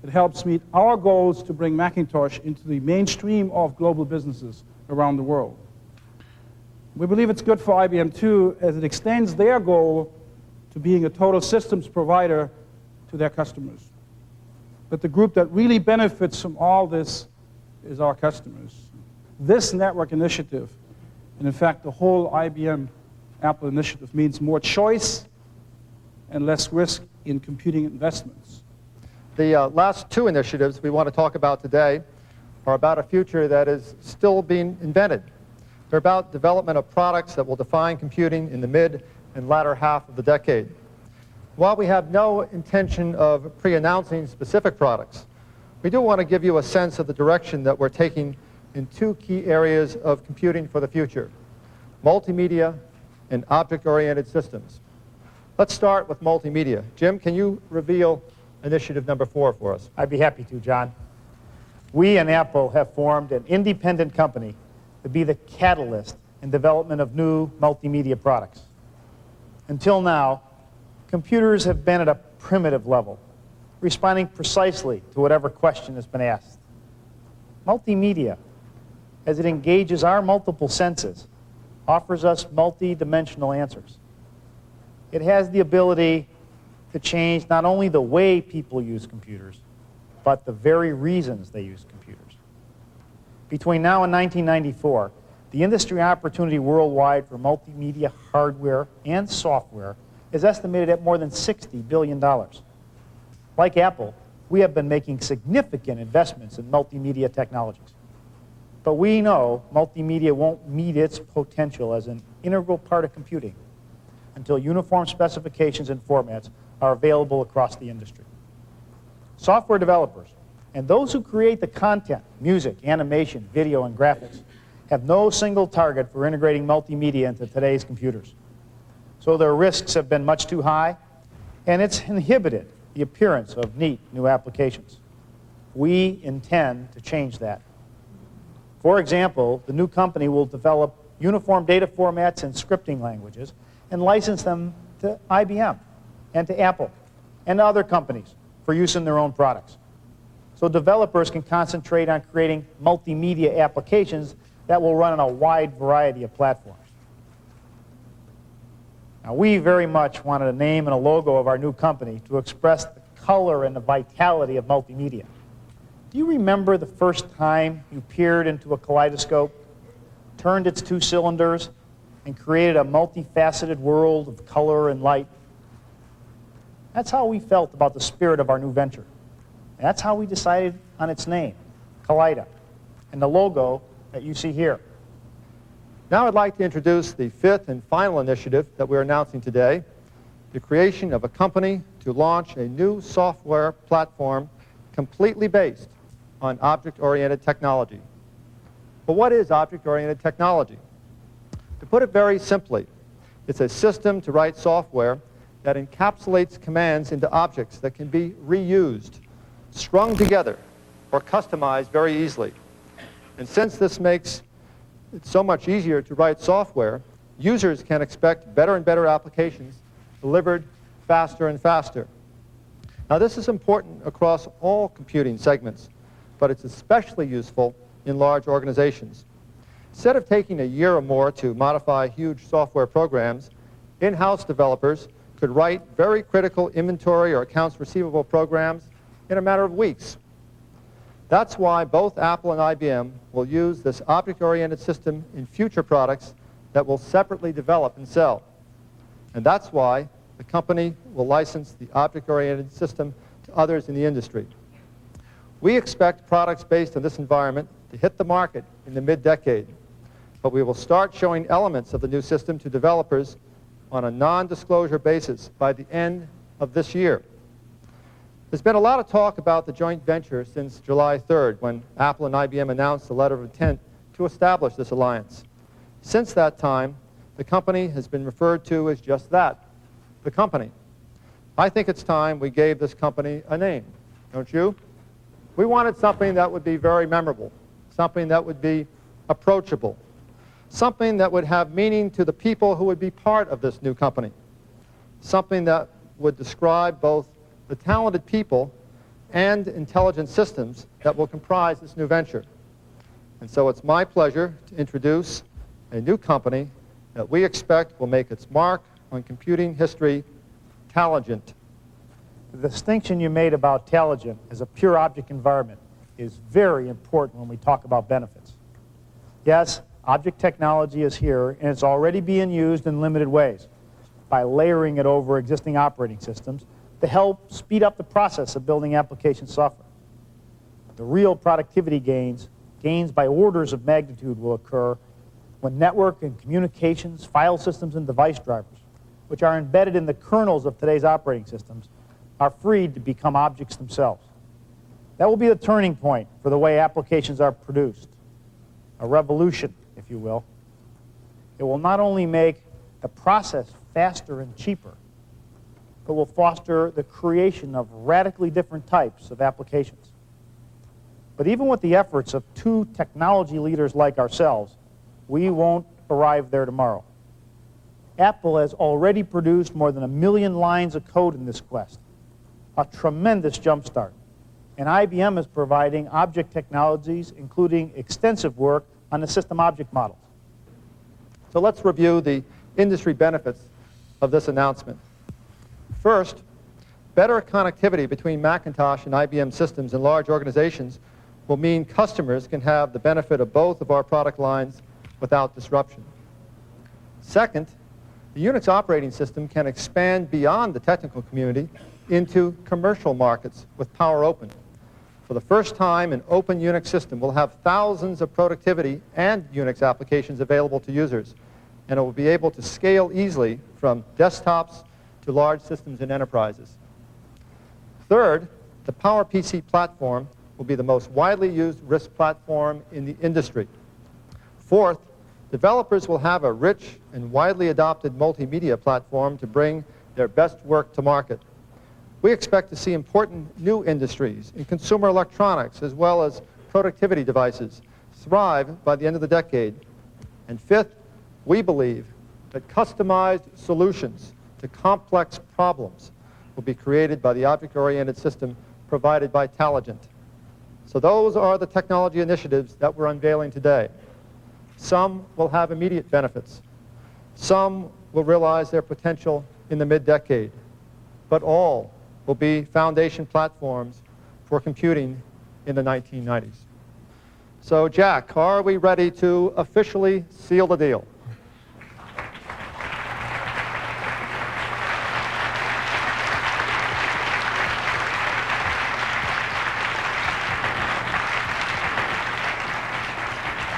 It helps meet our goals to bring Macintosh into the mainstream of global businesses around the world. We believe it's good for IBM, too, as it extends their goal to being a total systems provider to their customers. But the group that really benefits from all this is our customers. This network initiative, and in fact the whole IBM Apple initiative, means more choice and less risk in computing investments. The last two initiatives we want to talk about today are about a future that is still being invented. They're about development of products that will define computing in the mid and latter half of the decade. While we have no intention of pre-announcing specific products, we do want to give you a sense of the direction that we're taking in two key areas of computing for the future: multimedia and object-oriented systems. Let's start with multimedia. Jim, can you reveal initiative number 4 for us? I'd be happy to, John. We and Apple have formed an independent company to be the catalyst in development of new multimedia products. Until now, computers have been at a primitive level, responding precisely to whatever question has been asked. Multimedia, as it engages our multiple senses, offers us multi-dimensional answers. It has the ability to change not only the way people use computers, but the very reasons they use computers. Between now and 1994, the industry opportunity worldwide for multimedia hardware and software is estimated at more than $60 billion. Like Apple, we have been making significant investments in multimedia technologies. But we know multimedia won't meet its potential as an integral part of computing until uniform specifications and formats are available across the industry. Software developers and those who create the content, music, animation, video, and graphics, have no single target for integrating multimedia into today's computers. So their risks have been much too high, and it's inhibited the appearance of neat new applications. We intend to change that. For example, the new company will develop uniform data formats and scripting languages and license them to IBM and to Apple and to other companies for use in their own products. So developers can concentrate on creating multimedia applications that will run on a wide variety of platforms. Now, we very much wanted a name and a logo of our new company to express the color and the vitality of multimedia. Do you remember the first time you peered into a kaleidoscope, turned its 2 cylinders, and created a multifaceted world of color and light? That's how we felt about the spirit of our new venture. And that's how we decided on its name, Kaleida, and the logo that you see here. Now I'd like to introduce the 5th and final initiative that we're announcing today, the creation of a company to launch a new software platform completely based on object-oriented technology. But what is object-oriented technology? To put it very simply, it's a system to write software that encapsulates commands into objects that can be reused, strung together, or customized very easily. And since this makes it so much easier to write software, users can expect better and better applications delivered faster and faster. Now, this is important across all computing segments, but it's especially useful in large organizations. Instead of taking a year or more to modify huge software programs, In-house developers could write very critical inventory or accounts receivable programs in a matter of weeks. That's why both Apple and IBM will use this object-oriented system in future products that we'll separately develop and sell. And that's why the company will license the object-oriented system to others in the industry. We expect products based on this environment to hit the market in the mid-decade, but we will start showing elements of the new system to developers on a non-disclosure basis by the end of this year. There's been a lot of talk about the joint venture since July 3rd, when Apple and IBM announced the letter of intent to establish this alliance. Since that time, the company has been referred to as just that, the company. I think it's time we gave this company a name, don't you? We wanted something that would be very memorable, something that would be approachable, something that would have meaning to the people who would be part of this new company, something that would describe both the talented people and intelligent systems that will comprise this new venture. And so it's my pleasure to introduce a new company that we expect will make its mark on computing history, Taligent. The distinction you made about Taligent as a pure object environment is very important when we talk about benefits. Yes, object technology is here, and it's already being used in limited ways by layering it over existing operating systems to help speed up the process of building application software. The real productivity gains by orders of magnitude, will occur when network and communications, file systems, and device drivers, which are embedded in the kernels of today's operating systems, are freed to become objects themselves. That will be the turning point for the way applications are produced, a revolution, if you will. It will not only make the process faster and cheaper, but will foster the creation of radically different types of applications. But even with the efforts of two technology leaders like ourselves, we won't arrive there tomorrow. Apple has already produced more than 1 million lines of code in this quest, a tremendous jumpstart. And IBM is providing object technologies, including extensive work on the system object models. So let's review the industry benefits of this announcement. First, better connectivity between Macintosh and IBM systems in large organizations will mean customers can have the benefit of both of our product lines without disruption. Second, the Unix operating system can expand beyond the technical community into commercial markets with PowerOpen. For the first time, an open Unix system will have thousands of productivity and Unix applications available to users, and it will be able to scale easily from desktops to large systems in enterprises. Third, the PowerPC platform will be the most widely used RISC platform in the industry. Fourth, developers will have a rich and widely adopted multimedia platform to bring their best work to market. We expect to see important new industries in consumer electronics as well as productivity devices thrive by the end of the decade. And fifth, we believe that customized solutions to complex problems will be created by the object-oriented system provided by Taligent. So those are the technology initiatives that we're unveiling today. Some will have immediate benefits. Some will realize their potential in the mid-decade. But all will be foundation platforms for computing in the 1990s. So, Jack, are we ready to officially seal the deal?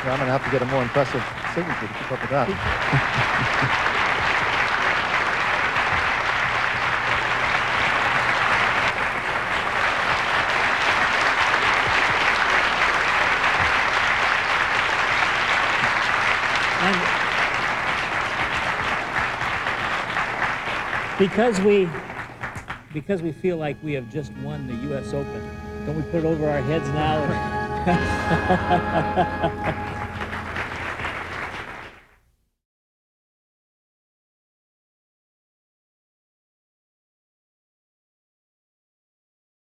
I'm going to have to get a more impressive signature to keep up with that. Because we feel like we have just won the U.S. Open, don't we put it over our heads now?